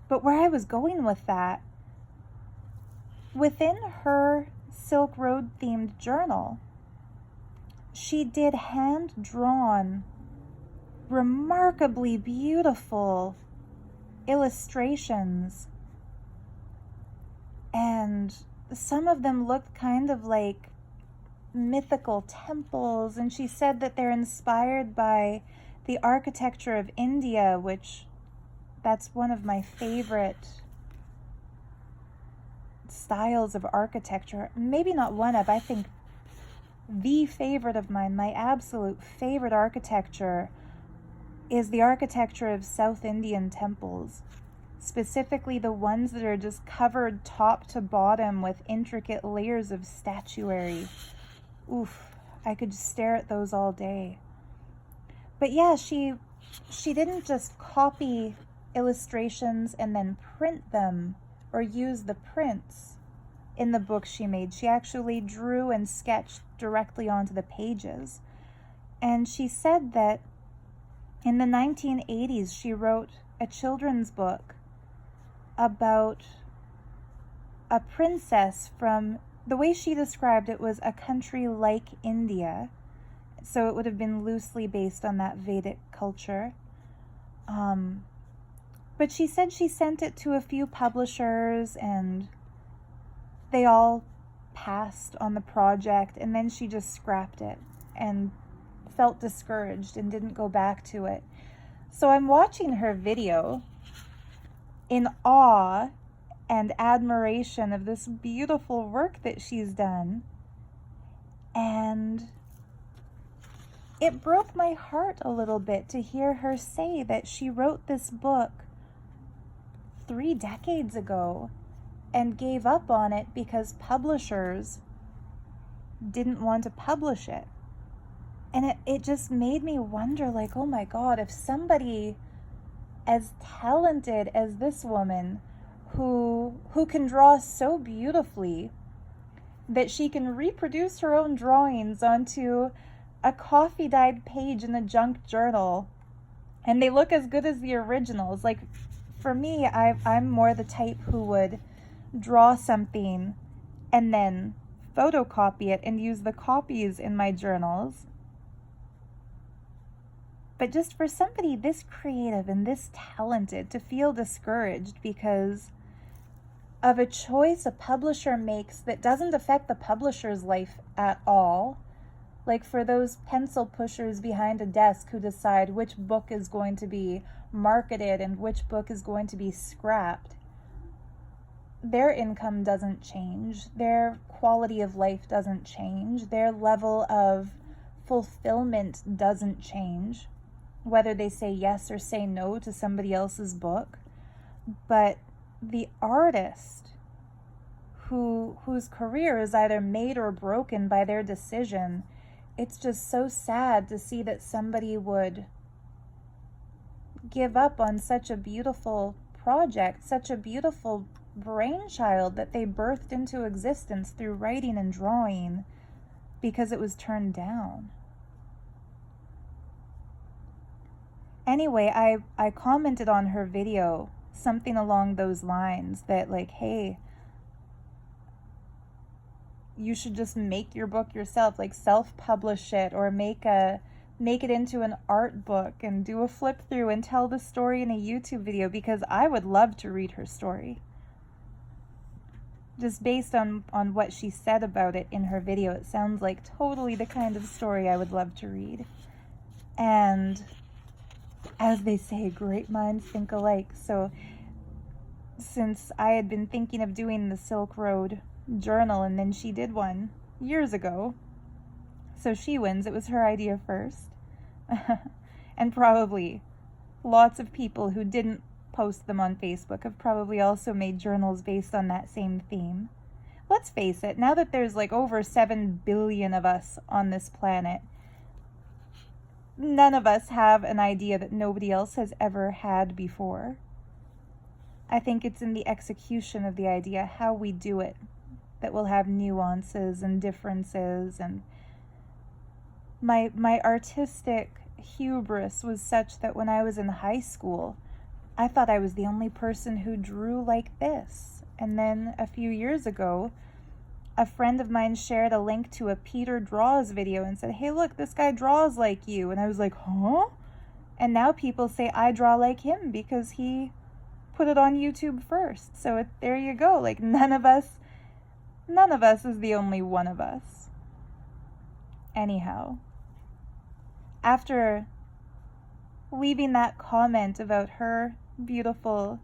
But where I was going with that, within her Silk Road themed journal, she did hand-drawn, remarkably beautiful illustrations, and some of them looked kind of like mythical temples, and she said that they're inspired by the architecture of India, which that's one of my favorite styles of architecture. Maybe not one of, I think the favorite of mine, my absolute favorite architecture is the architecture of South Indian temples. Specifically the ones that are just covered top to bottom with intricate layers of statuary. Oof, I could stare at those all day. But yeah, she didn't just copy illustrations and then print them or use the prints in the book she made. She actually drew and sketched directly onto the pages. And she said that in the 1980s, she wrote a children's book about a princess from, the way she described it was a country like India. So it would have been loosely based on that Vedic culture. But she said she sent it to a few publishers and they all passed on the project, and then she just scrapped it and felt discouraged and didn't go back to it. So I'm watching her video in awe and admiration of this beautiful work that she's done, and it broke my heart a little bit to hear her say that she wrote this book 3 decades ago and gave up on it because publishers didn't want to publish it. And it just made me wonder, like, oh my God, if somebody as talented as this woman, who can draw so beautifully that she can reproduce her own drawings onto a coffee-dyed page in a junk journal, and they look as good as the originals. Like, for me, I'm more the type who would draw something and then photocopy it and use the copies in my journals. But just for somebody this creative and this talented to feel discouraged because of a choice a publisher makes that doesn't affect the publisher's life at all, like for those pencil pushers behind a desk who decide which book is going to be marketed and which book is going to be scrapped, their income doesn't change, their quality of life doesn't change, their level of fulfillment doesn't change, whether they say yes or say no to somebody else's book. But the artist whose career is either made or broken by their decision, it's just so sad to see that somebody would give up on such a beautiful project, such a beautiful brainchild that they birthed into existence through writing and drawing, because it was turned down. Anyway, I commented on her video something along those lines, that like, hey, you should just make your book yourself, like self-publish it, or make it into an art book and do a flip through and tell the story in a YouTube video, because I would love to read her story. Just based on what she said about it in her video, it sounds like totally the kind of story I would love to read. And as they say, great minds think alike. So since I had been thinking of doing the Silk Road journal, and then she did one years ago, so she wins. It was her idea first. And probably lots of people who didn't post them on Facebook have probably also made journals based on that same theme. Let's face it, now that there's like over 7 billion of us on this planet, none of us have an idea that nobody else has ever had before. I think it's in the execution of the idea, how we do it, that will have nuances and differences. And my artistic hubris was such that when I was in high school, I thought I was the only person who drew like this. And then a few years ago, a friend of mine shared a link to a Peter Draws video and said, hey, look, this guy draws like you. And I was like, huh? And now people say I draw like him because he put it on YouTube first. So there you go. Like none of us is the only one of us. Anyhow, after leaving that comment about her beautiful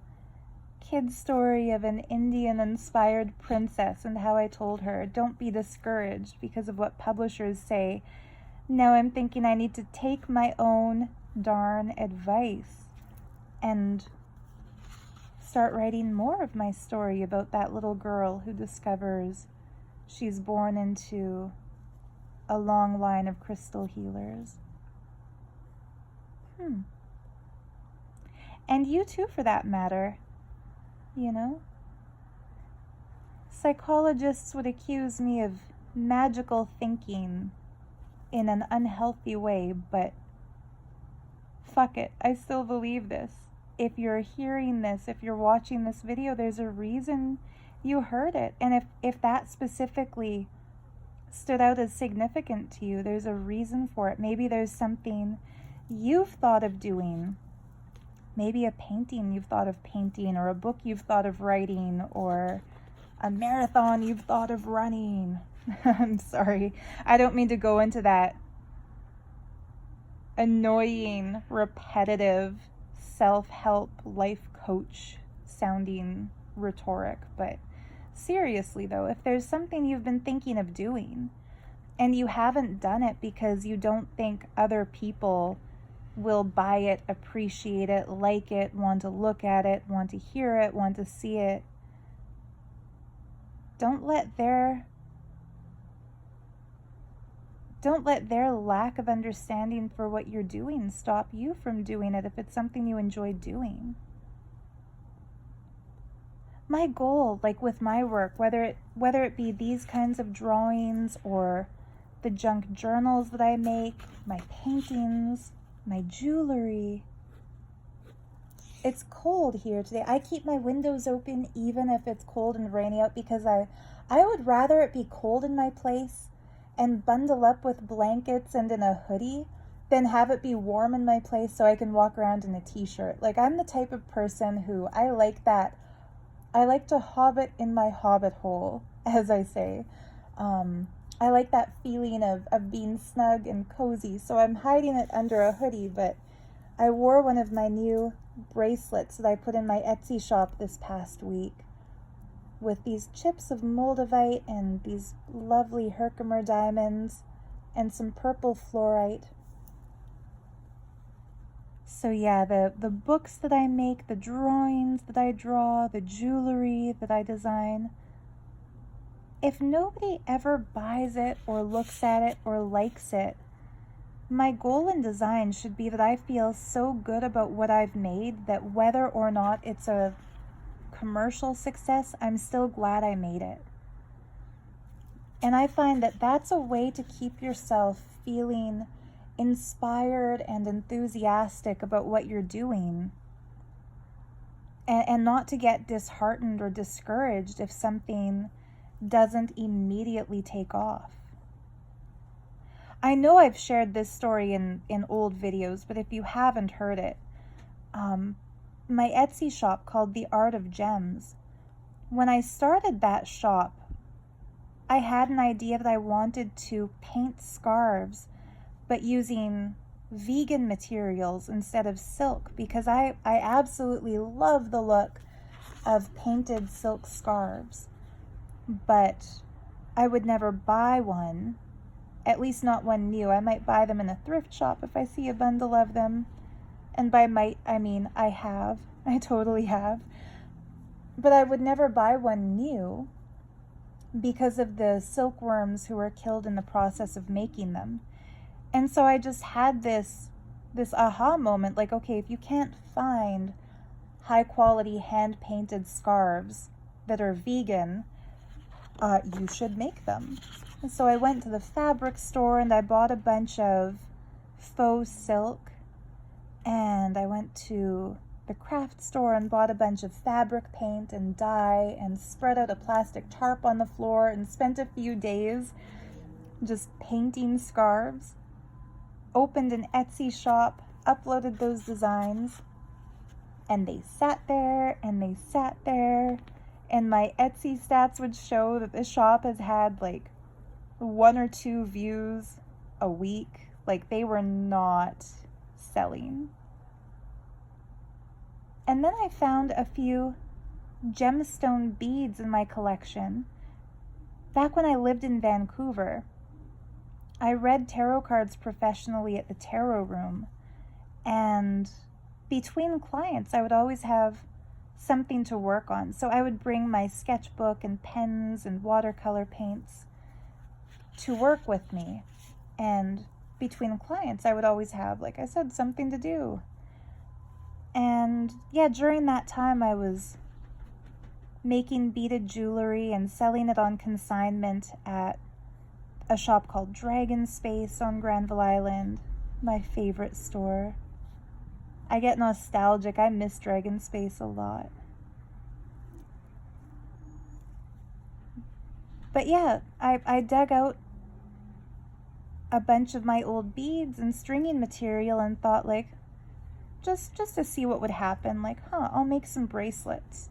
kid story of an Indian-inspired princess and how I told her, don't be discouraged because of what publishers say, now I'm thinking I need to take my own darn advice and start writing more of my story about that little girl who discovers she's born into a long line of crystal healers. And you too, for that matter. You know? Psychologists would accuse me of magical thinking in an unhealthy way, but fuck it, I still believe this. If you're hearing this, if you're watching this video, there's a reason you heard it. And if that specifically stood out as significant to you, there's a reason for it. Maybe there's something you've thought of doing. Maybe a painting you've thought of painting, or a book you've thought of writing, or a marathon you've thought of running. I'm sorry. I don't mean to go into that annoying, repetitive, self-help, life coach sounding rhetoric. But seriously though, if there's something you've been thinking of doing and you haven't done it because you don't think other people will buy it, appreciate it, like it, want to look at it, want to hear it, want to see it, don't let their lack of understanding for what you're doing stop you from doing it if it's something you enjoy doing. My goal, like with my work, whether it be these kinds of drawings or the junk journals that I make, my paintings, my jewelry. It's cold here today. I keep my windows open even if it's cold and rainy out, because I would rather it be cold in my place and bundle up with blankets and in a hoodie than have it be warm in my place so I can walk around in a t-shirt. Like, I'm the type of person who I like to hobbit in my hobbit hole, as I say. I like that feeling of being snug and cozy, so I'm hiding it under a hoodie. But I wore one of my new bracelets that I put in my Etsy shop this past week with these chips of moldavite and these lovely Herkimer diamonds and some purple fluorite. So yeah, the books that I make, the drawings that I draw, the jewelry that I design, if nobody ever buys it or looks at it or likes it, my goal in design should be that I feel so good about what I've made that whether or not it's a commercial success, I'm still glad I made it. And I find that that's a way to keep yourself feeling inspired and enthusiastic about what you're doing. and not to get disheartened or discouraged if something doesn't immediately take off. I know I've shared this story in old videos, but if you haven't heard it, my Etsy shop called The Art of Gems. When I started that shop, I had an idea that I wanted to paint scarves, but using vegan materials instead of silk, because I absolutely love the look of painted silk scarves, but I would never buy one, at least not one new. I might buy them in a thrift shop if I see a bundle of them, and by might I mean I totally have, but I would never buy one new because of the silkworms who were killed in the process of making them. And so I just had this aha moment, like, okay, if you can't find high quality hand painted scarves that are vegan, you should make them. And so I went to the fabric store and I bought a bunch of faux silk, and I went to the craft store and bought a bunch of fabric paint and dye and spread out a plastic tarp on the floor and spent a few days just painting scarves. Opened an Etsy shop, uploaded those designs, and they sat there and they sat there, and my Etsy stats would show that the shop has had like 1 or 2 views a week. Like, they were not selling. And then I found a few gemstone beads in my collection. Back when I lived in Vancouver, I read tarot cards professionally at the tarot room, and between clients I would always have something to work on. So I would bring my sketchbook and pens and watercolor paints to work with me, and between clients I would always have, like I said, something to do. And yeah, during that time I was making beaded jewelry and selling it on consignment at a shop called Dragon Space on Granville Island, my favorite store. I get nostalgic. I miss Dragon Space a lot. But yeah, I dug out a bunch of my old beads and stringing material and thought, like, just to see what would happen, like, I'll make some bracelets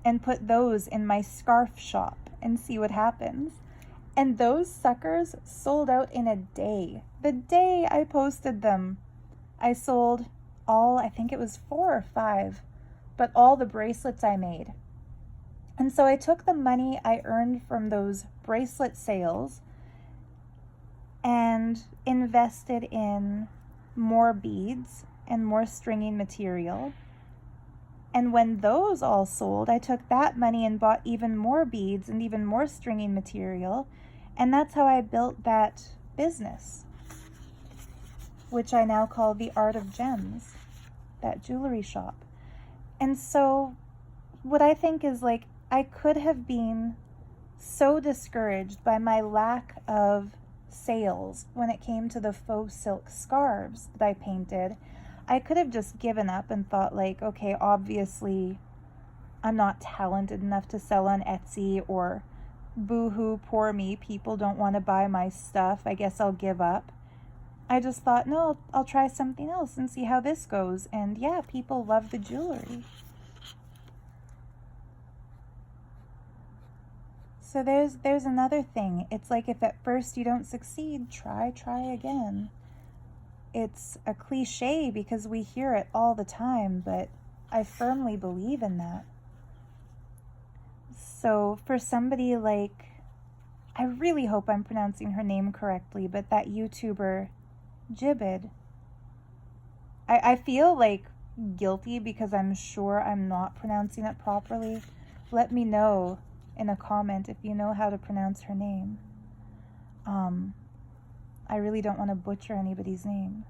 and put those in my scarf shop and see what happens. And those suckers sold out in a day. The day I posted them, I sold all, I think it was 4 or 5, but all the bracelets I made. And so I took the money I earned from those bracelet sales and invested in more beads and more stringing material. And when those all sold, I took that money and bought even more beads and even more stringing material. And that's how I built that business, which I now call The Art of Gems, that jewelry shop. And so what I think is, like, I could have been so discouraged by my lack of sales when it came to the faux silk scarves that I painted. I could have just given up and thought, like, okay, obviously I'm not talented enough to sell on Etsy, or boo-hoo, poor me, people don't want to buy my stuff, I guess I'll give up. I just thought, no, I'll try something else and see how this goes. And yeah, people love the jewelry. So there's another thing. It's like, if at first you don't succeed, try again. It's a cliche because we hear it all the time, but I firmly believe in that. So for somebody like, I really hope I'm pronouncing her name correctly, but that YouTuber, Jibbid, I feel like guilty because I'm sure I'm not pronouncing it properly. Let me know in a comment if you know how to pronounce her name. I really don't want to butcher anybody's name.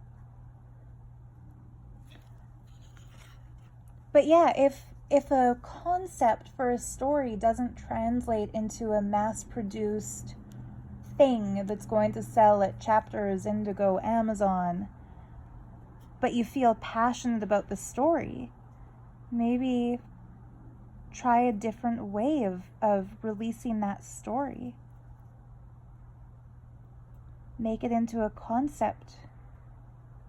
But yeah, if a concept for a story doesn't translate into a mass-produced thing that's going to sell at Chapters, Indigo, Amazon, but you feel passionate about the story, maybe try a different way of releasing that story. Make it into a concept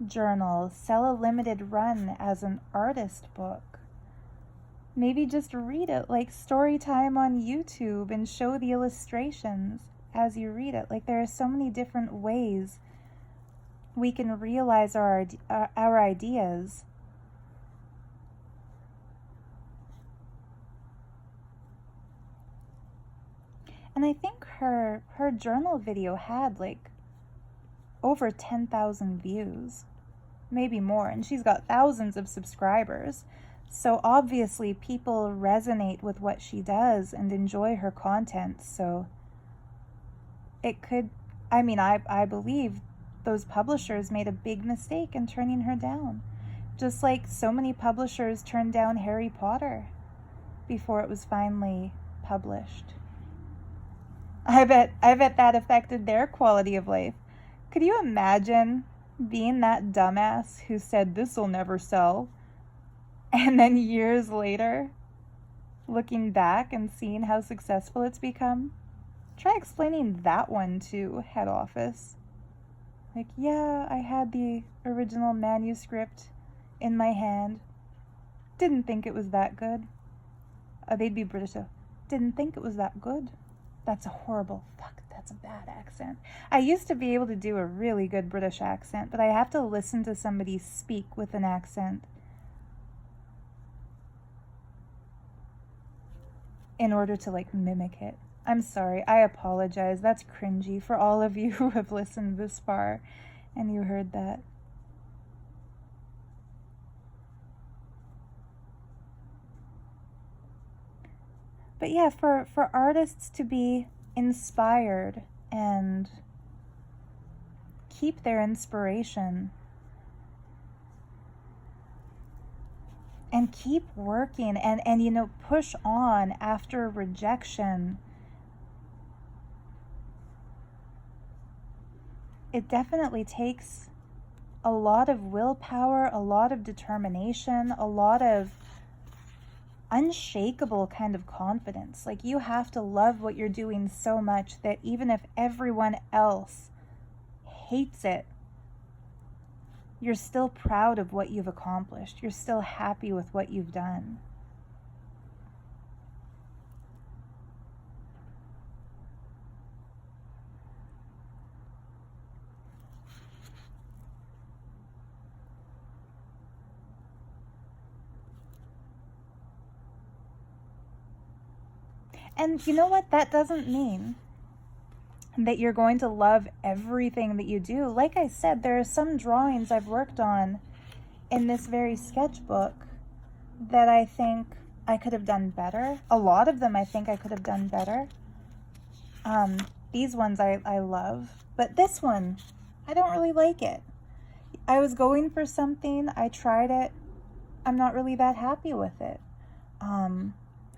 journal, sell a limited run as an artist book. Maybe just read it like story time on YouTube and show the illustrations as you read it. Like, there are so many different ways we can realize our ideas. And I think her journal video had like over 10,000 views, maybe more, and she's got thousands of subscribers. So obviously people resonate with what she does and enjoy her content. So it could, I believe those publishers made a big mistake in turning her down. Just like so many publishers turned down Harry Potter before it was finally published. I bet that affected their quality of life. Could you imagine being that dumbass who said this'll never sell, and then years later looking back and seeing how successful it's become? Try explaining that one to head office. Like, yeah, I had the original manuscript in my hand. Didn't think it was that good. They'd be British though. Didn't think it was that good. That's a horrible, that's a bad accent. I used to be able to do a really good British accent, but I have to listen to somebody speak with an accent in order to like mimic it. I'm sorry, I apologize. That's cringy for all of you who have listened this far and you heard that. But yeah, for artists to be inspired and keep their inspiration and keep working and push on after rejection, it definitely takes a lot of willpower, a lot of determination, a lot of unshakable kind of confidence. Like, you have to love what you're doing so much that even if everyone else hates it, you're still proud of what you've accomplished. You're still happy with what you've done. And you know what? That doesn't mean that you're going to love everything that you do. Like I said, there are some drawings I've worked on in this very sketchbook that I think I could have done better. A lot of them I think I could have done better. These ones I love, but this one, I don't really like it. I was going for something, I tried it, I'm not really that happy with it.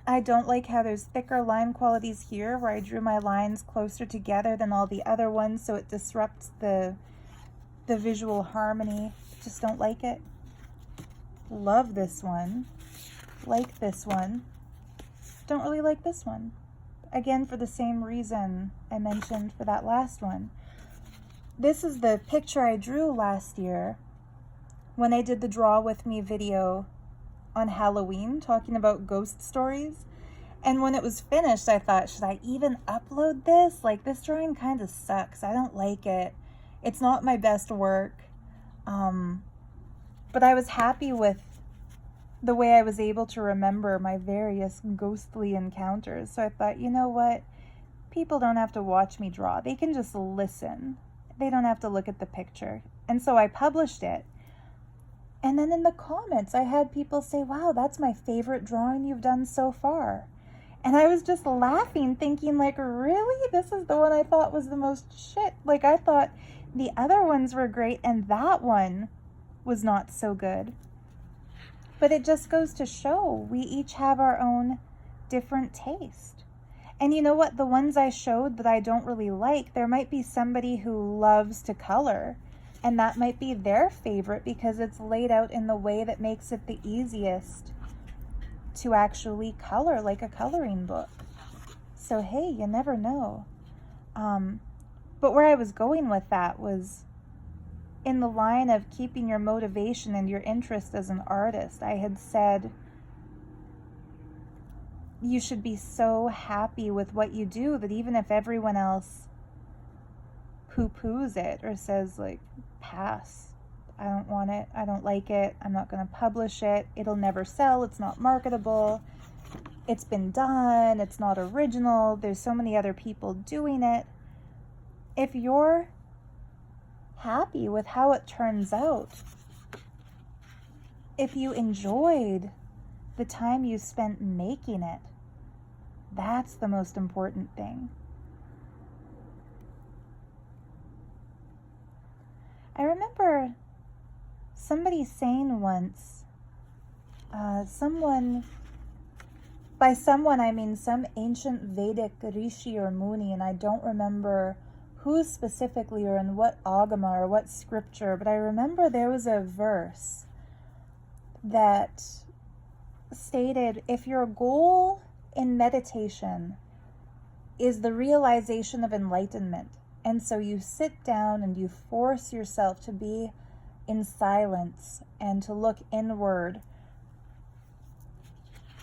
I don't like how there's thicker line qualities here where I drew my lines closer together than all the other ones, so it disrupts the visual harmony. Just don't like it. Love this one. Like this one. Don't really like this one. Again, for the same reason I mentioned for that last one. This is the picture I drew last year when I did the Draw With Me video on Halloween, talking about ghost stories. And when it was finished, I thought, should I even upload this? Like, this drawing kind of sucks. I don't like it. It's not my best work. But I was happy with the way I was able to remember my various ghostly encounters. So I thought, you know what? People don't have to watch me draw. They can just listen. They don't have to look at the picture. And so I published it. And then in the comments, I had people say, wow, that's my favorite drawing you've done so far. And I was just laughing, thinking like, really? This is the one I thought was the most shit. Like, I thought the other ones were great and that one was not so good. But it just goes to show we each have our own different taste. And you know what? The ones I showed that I don't really like, there might be somebody who loves to color, and that might be their favorite because it's laid out in the way that makes it the easiest to actually color like a coloring book. So hey, you never know. But where I was going with that was in the line of keeping your motivation and your interest as an artist. I had said you should be so happy with what you do that even if everyone else poo-poos it or says like, pass, I don't want it, I don't like it, I'm not going to publish it, it'll never sell, it's not marketable, it's been done, it's not original, there's so many other people doing it. If you're happy with how it turns out, if you enjoyed the time you spent making it, that's the most important thing. I remember somebody saying once, by someone I mean some ancient Vedic rishi or muni, and I don't remember who specifically or in what agama or what scripture, but I remember there was a verse that stated, if your goal in meditation is the realization of enlightenment, and so you sit down and you force yourself to be in silence and to look inward,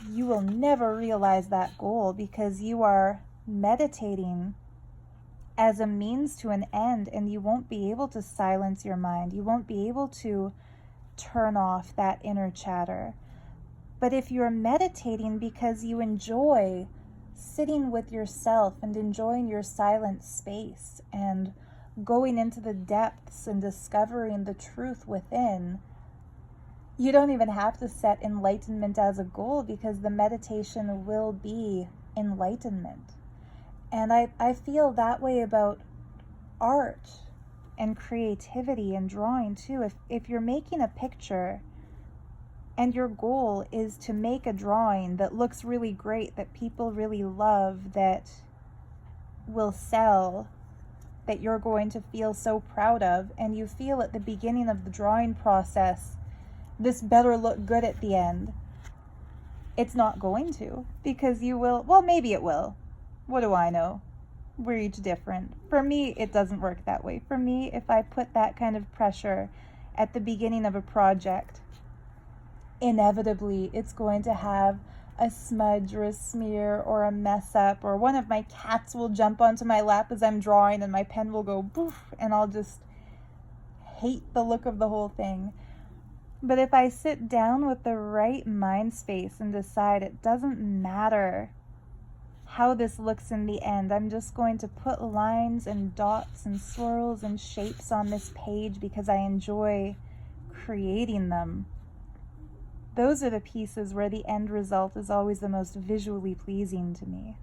you will never realize that goal because you are meditating as a means to an end, and you won't be able to silence your mind. You won't be able to turn off that inner chatter. But if you're meditating because you enjoy sitting with yourself and enjoying your silent space and going into the depths and discovering the truth within, you don't even have to set enlightenment as a goal because the meditation will be enlightenment. And I feel that way about art and creativity and drawing too. If you're making a picture and your goal is to make a drawing that looks really great, that people really love, that will sell, that you're going to feel so proud of, and you feel at the beginning of the drawing process, this better look good at the end, it's not going to, because you will, well, maybe it will. What do I know? We're each different. For me, it doesn't work that way. For me, if I put that kind of pressure at the beginning of a project, inevitably it's going to have a smudge or a smear or a mess up, or one of my cats will jump onto my lap as I'm drawing and my pen will go poof, and I'll just hate the look of the whole thing. But if I sit down with the right mind space and decide it doesn't matter how this looks in the end, I'm just going to put lines and dots and swirls and shapes on this page because I enjoy creating them. Those are the pieces where the end result is always the most visually pleasing to me.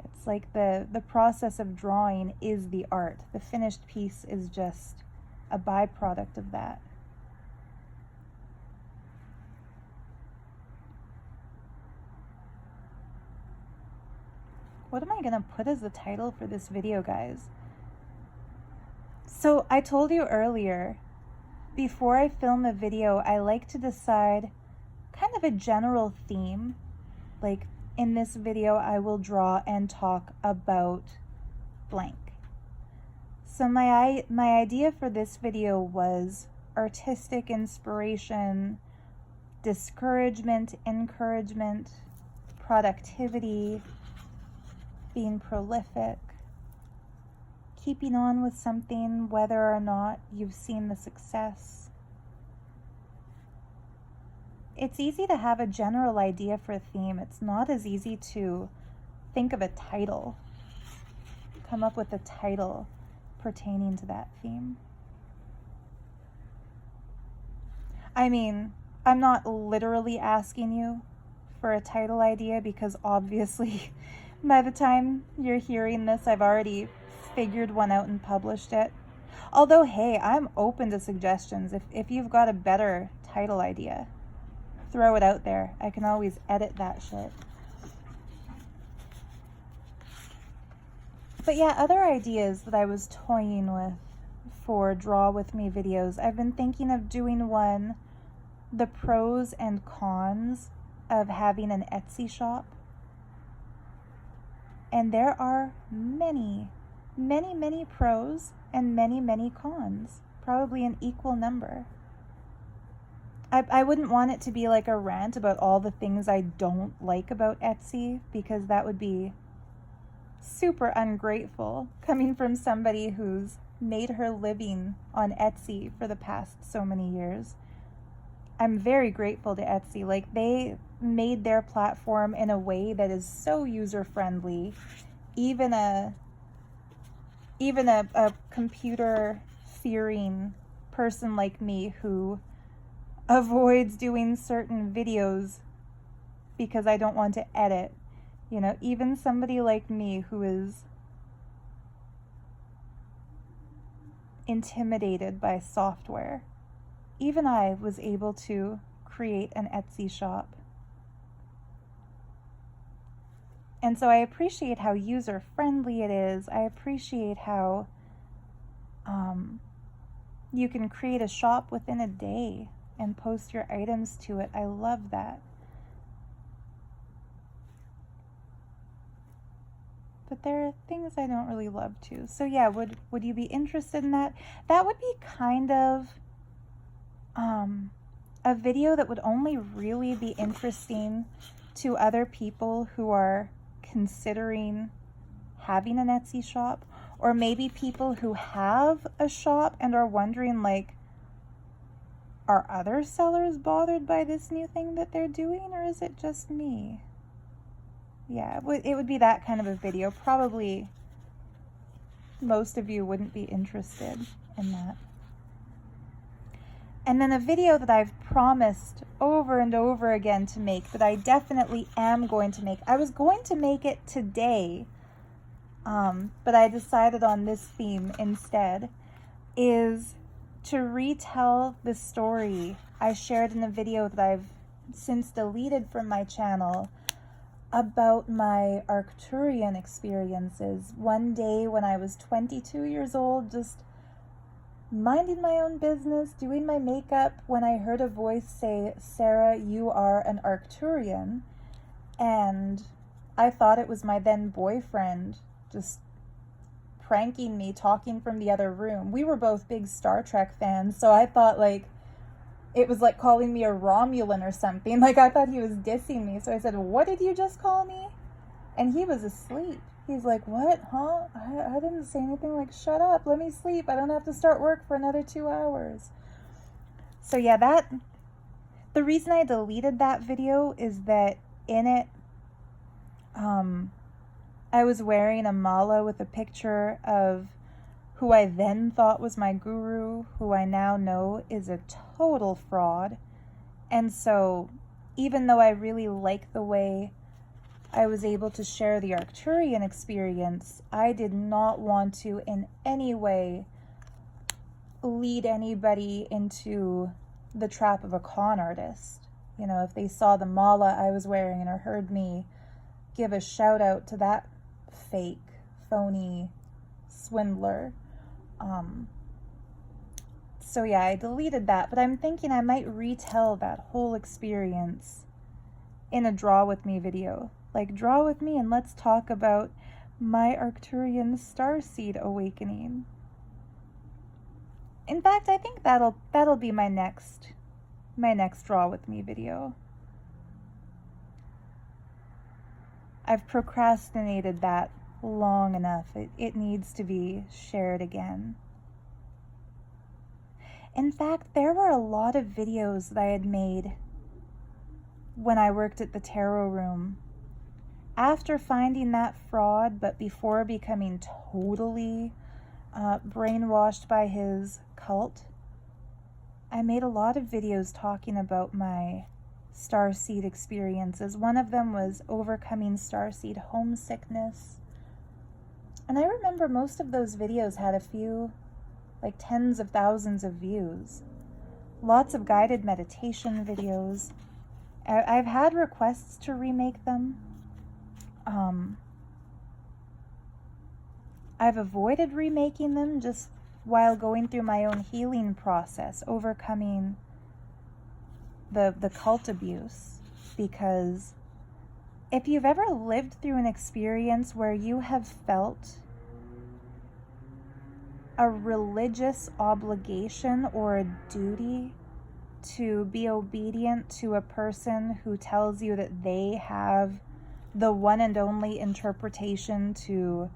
It's like the process of drawing is the art. The finished piece is just a byproduct of that. What am I going to put as the title for this video, guys? So I told you earlier, before I film a video, I like to decide kind of a general theme. Like in this video, I will draw and talk about blank. So my idea for this video was artistic inspiration, discouragement, encouragement, productivity, being prolific, keeping on with something whether or not you've seen the success. It's easy to have a general idea for a theme. It's not as easy to think of a title, come up with a title pertaining to that theme. I mean, I'm not literally asking you for a title idea because obviously by the time you're hearing this, I've already figured one out and published it. Although, hey, I'm open to suggestions. If you've got a better title idea, throw it out there. I can always edit that shit. But yeah, other ideas that I was toying with for Draw With Me videos. I've been thinking of doing one the pros and cons of having an Etsy shop. And there are many, many, many pros and many, many cons, probably an equal number. I wouldn't want it to be like a rant about all the things I don't like about Etsy, because that would be super ungrateful coming from somebody who's made her living on Etsy for the past so many years. I'm very grateful to Etsy. Like, they made their platform in a way that is so user-friendly. Even a computer-fearing person like me who avoids doing certain videos because I don't want to edit. You know, even somebody like me who is intimidated by software, even I was able to create an Etsy shop. And so I appreciate how user-friendly it is. I appreciate how you can create a shop within a day and post your items to it. I love that. But there are things I don't really love too. So yeah, would you be interested in that? That would be kind of a video that would only really be interesting to other people who are considering having an Etsy shop, or maybe people who have a shop and are wondering, like, are other sellers bothered by this new thing that they're doing, or is it just me? Yeah, it would be that kind of a video. Probably most of you wouldn't be interested in that. And then a video that I've promised over and over again to make, that I definitely am going to make. I was going to make it today, but I decided on this theme instead, is to retell the story I shared in a video that I've since deleted from my channel about my Arcturian experiences. One day when I was 22 years old, just minding my own business, doing my makeup, when I heard a voice say, "Sarah, you are an Arcturian." And I thought it was my then boyfriend just pranking me, talking from the other room. We were both big Star Trek fans, so I thought, like, it was like calling me a Romulan or something. Like, I thought he was dissing me. So I said, "What did you just call me?" And he was asleep. He's like, "What? Huh? I didn't say anything." Like, "Shut up, let me sleep. I don't have to start work for another 2 hours." So yeah, the reason I deleted that video is that in it, I was wearing a mala with a picture of who I then thought was my guru, who I now know is a total fraud. And so, even though I really like the way I was able to share the Arcturian experience, I did not want to in any way lead anybody into the trap of a con artist. You know, if they saw the mala I was wearing or heard me give a shout out to that fake, phony swindler. So yeah, I deleted that, but I'm thinking I might retell that whole experience in a Draw With Me video. Like, draw with me and let's talk about my Arcturian Starseed Awakening. In fact, I think that'll be my next Draw With Me video. I've procrastinated that long enough. It needs to be shared again. In fact, there were a lot of videos that I had made when I worked at the tarot room. After finding that fraud, but before becoming totally brainwashed by his cult, I made a lot of videos talking about my starseed experiences. One of them was overcoming starseed homesickness. And I remember most of those videos had a few, like, tens of thousands of views. Lots of guided meditation videos. I've had requests to remake them. I've avoided remaking them just while going through my own healing process, overcoming the cult abuse, because if you've ever lived through an experience where you have felt a religious obligation or a duty to be obedient to a person who tells you that they have the one and only interpretation to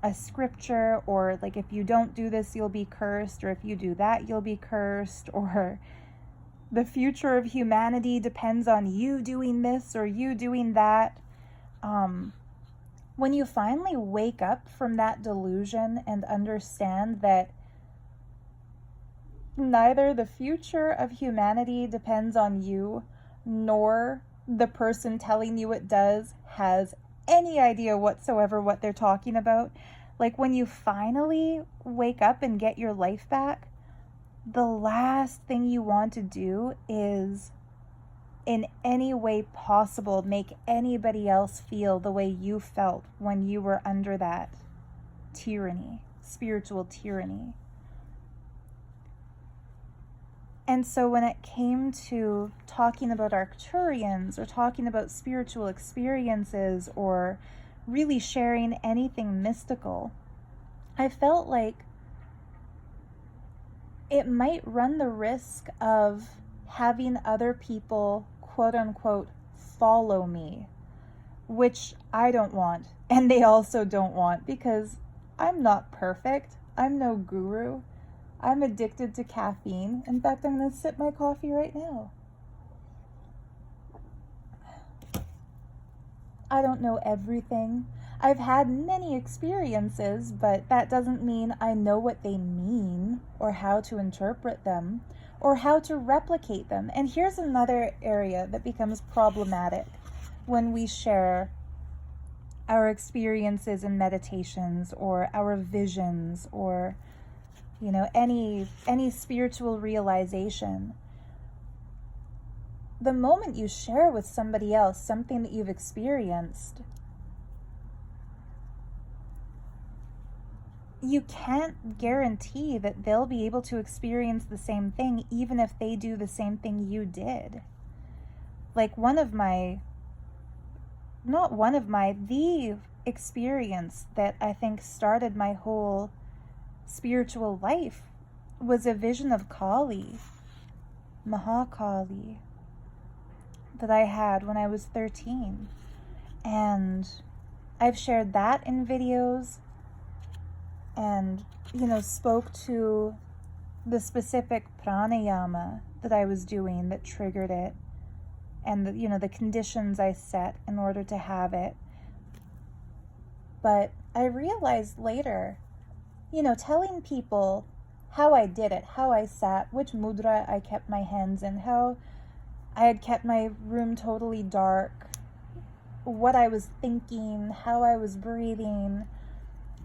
a scripture, or like, if you don't do this you'll be cursed, or if you do that you'll be cursed, or the future of humanity depends on you doing this or you doing that. When you finally wake up from that delusion and understand that neither the future of humanity depends on you, nor the person telling you it does has any idea whatsoever what they're talking about. Like, when you finally wake up and get your life back, the last thing you want to do is in any way possible make anybody else feel the way you felt when you were under that tyranny, spiritual tyranny. And so when it came to talking about Arcturians or talking about spiritual experiences or really sharing anything mystical, I felt like it might run the risk of having other people, quote unquote, follow me, which I don't want, and they also don't want, because I'm not perfect. I'm no guru. I'm addicted to caffeine. In fact, I'm going to sip my coffee right now. I don't know everything. I've had many experiences, but that doesn't mean I know what they mean or how to interpret them or how to replicate them. And here's another area that becomes problematic when we share our experiences and meditations or our visions or, you know, any spiritual realization. The moment you share with somebody else something that you've experienced, you can't guarantee that they'll be able to experience the same thing, even if they do the same thing you did. Like, the experience that I think started my whole spiritual life was a vision of Kali, Mahakali, that I had when I was 13. And I've shared that in videos and, you know, spoke to the specific pranayama that I was doing that triggered it, and the, you know, the conditions I set in order to have it. But I realized later, you know, telling people how I did it, how I sat, which mudra I kept my hands in, how I had kept my room totally dark, what I was thinking, how I was breathing,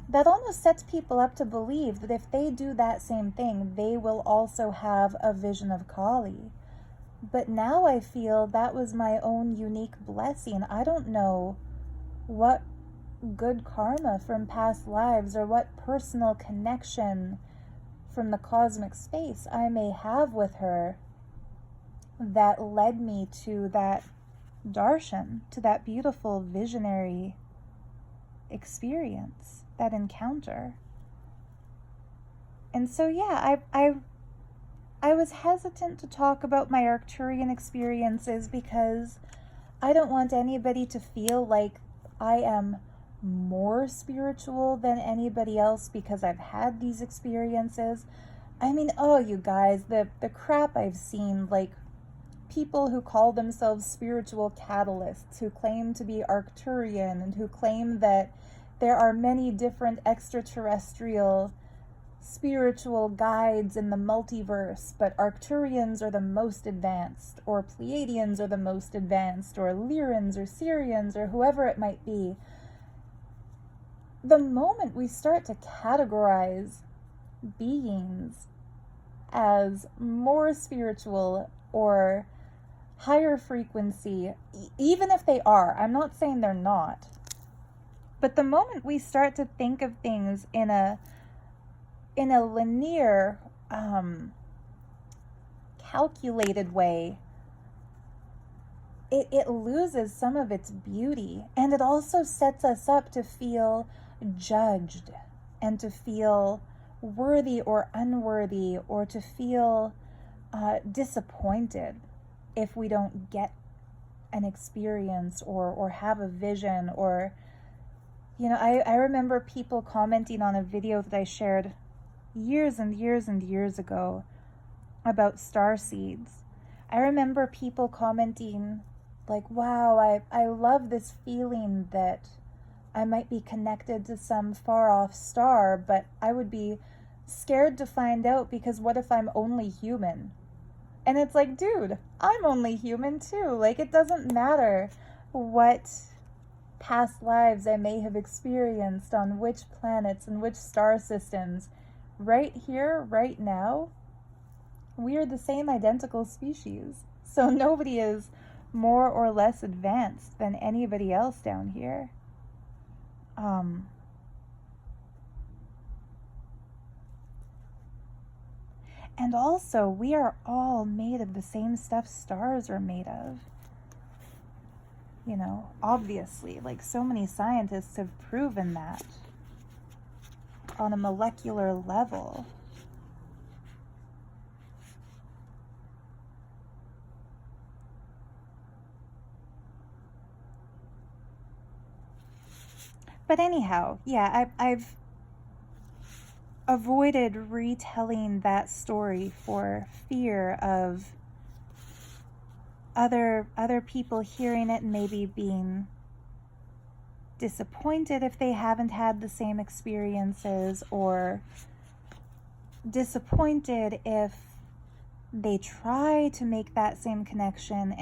that almost sets people up to believe that if they do that same thing, they will also have a vision of Kali. But now I feel that was my own unique blessing. I don't know what good karma from past lives or what personal connection from the cosmic space I may have with her that led me to that darshan, to that beautiful visionary experience, that encounter. And so yeah, I was hesitant to talk about my Arcturian experiences because I don't want anybody to feel like I am more spiritual than anybody else because I've had these experiences. I mean, oh, you guys, the crap I've seen, like people who call themselves spiritual catalysts, who claim to be Arcturian, and who claim that there are many different extraterrestrial spiritual guides in the multiverse, but Arcturians are the most advanced, or Pleiadians are the most advanced, or Lyrans or Syrians, or whoever it might be. The moment we start to categorize beings as more spiritual or higher frequency, even if they are, I'm not saying they're not, but the moment we start to think of things in a linear, calculated way, it loses some of its beauty, and it also sets us up to feel judged and to feel worthy or unworthy, or to feel disappointed if we don't get an experience or have a vision. Or, you know, I remember people commenting on a video that I shared years and years and years ago about star seeds. I remember people commenting like, wow, I love this feeling that I might be connected to some far off star, but I would be scared to find out because what if I'm only human? And it's like, dude, I'm only human too. Like, it doesn't matter what past lives I may have experienced on which planets and which star systems. Right here, right now, we are the same identical species. So nobody is more or less advanced than anybody else down here. And also, we are all made of the same stuff stars are made of. You know, obviously, like, so many scientists have proven that on a molecular level. But anyhow, yeah, I've avoided retelling that story for fear of other people hearing it and maybe being disappointed if they haven't had the same experiences, or disappointed if they try to make that same connection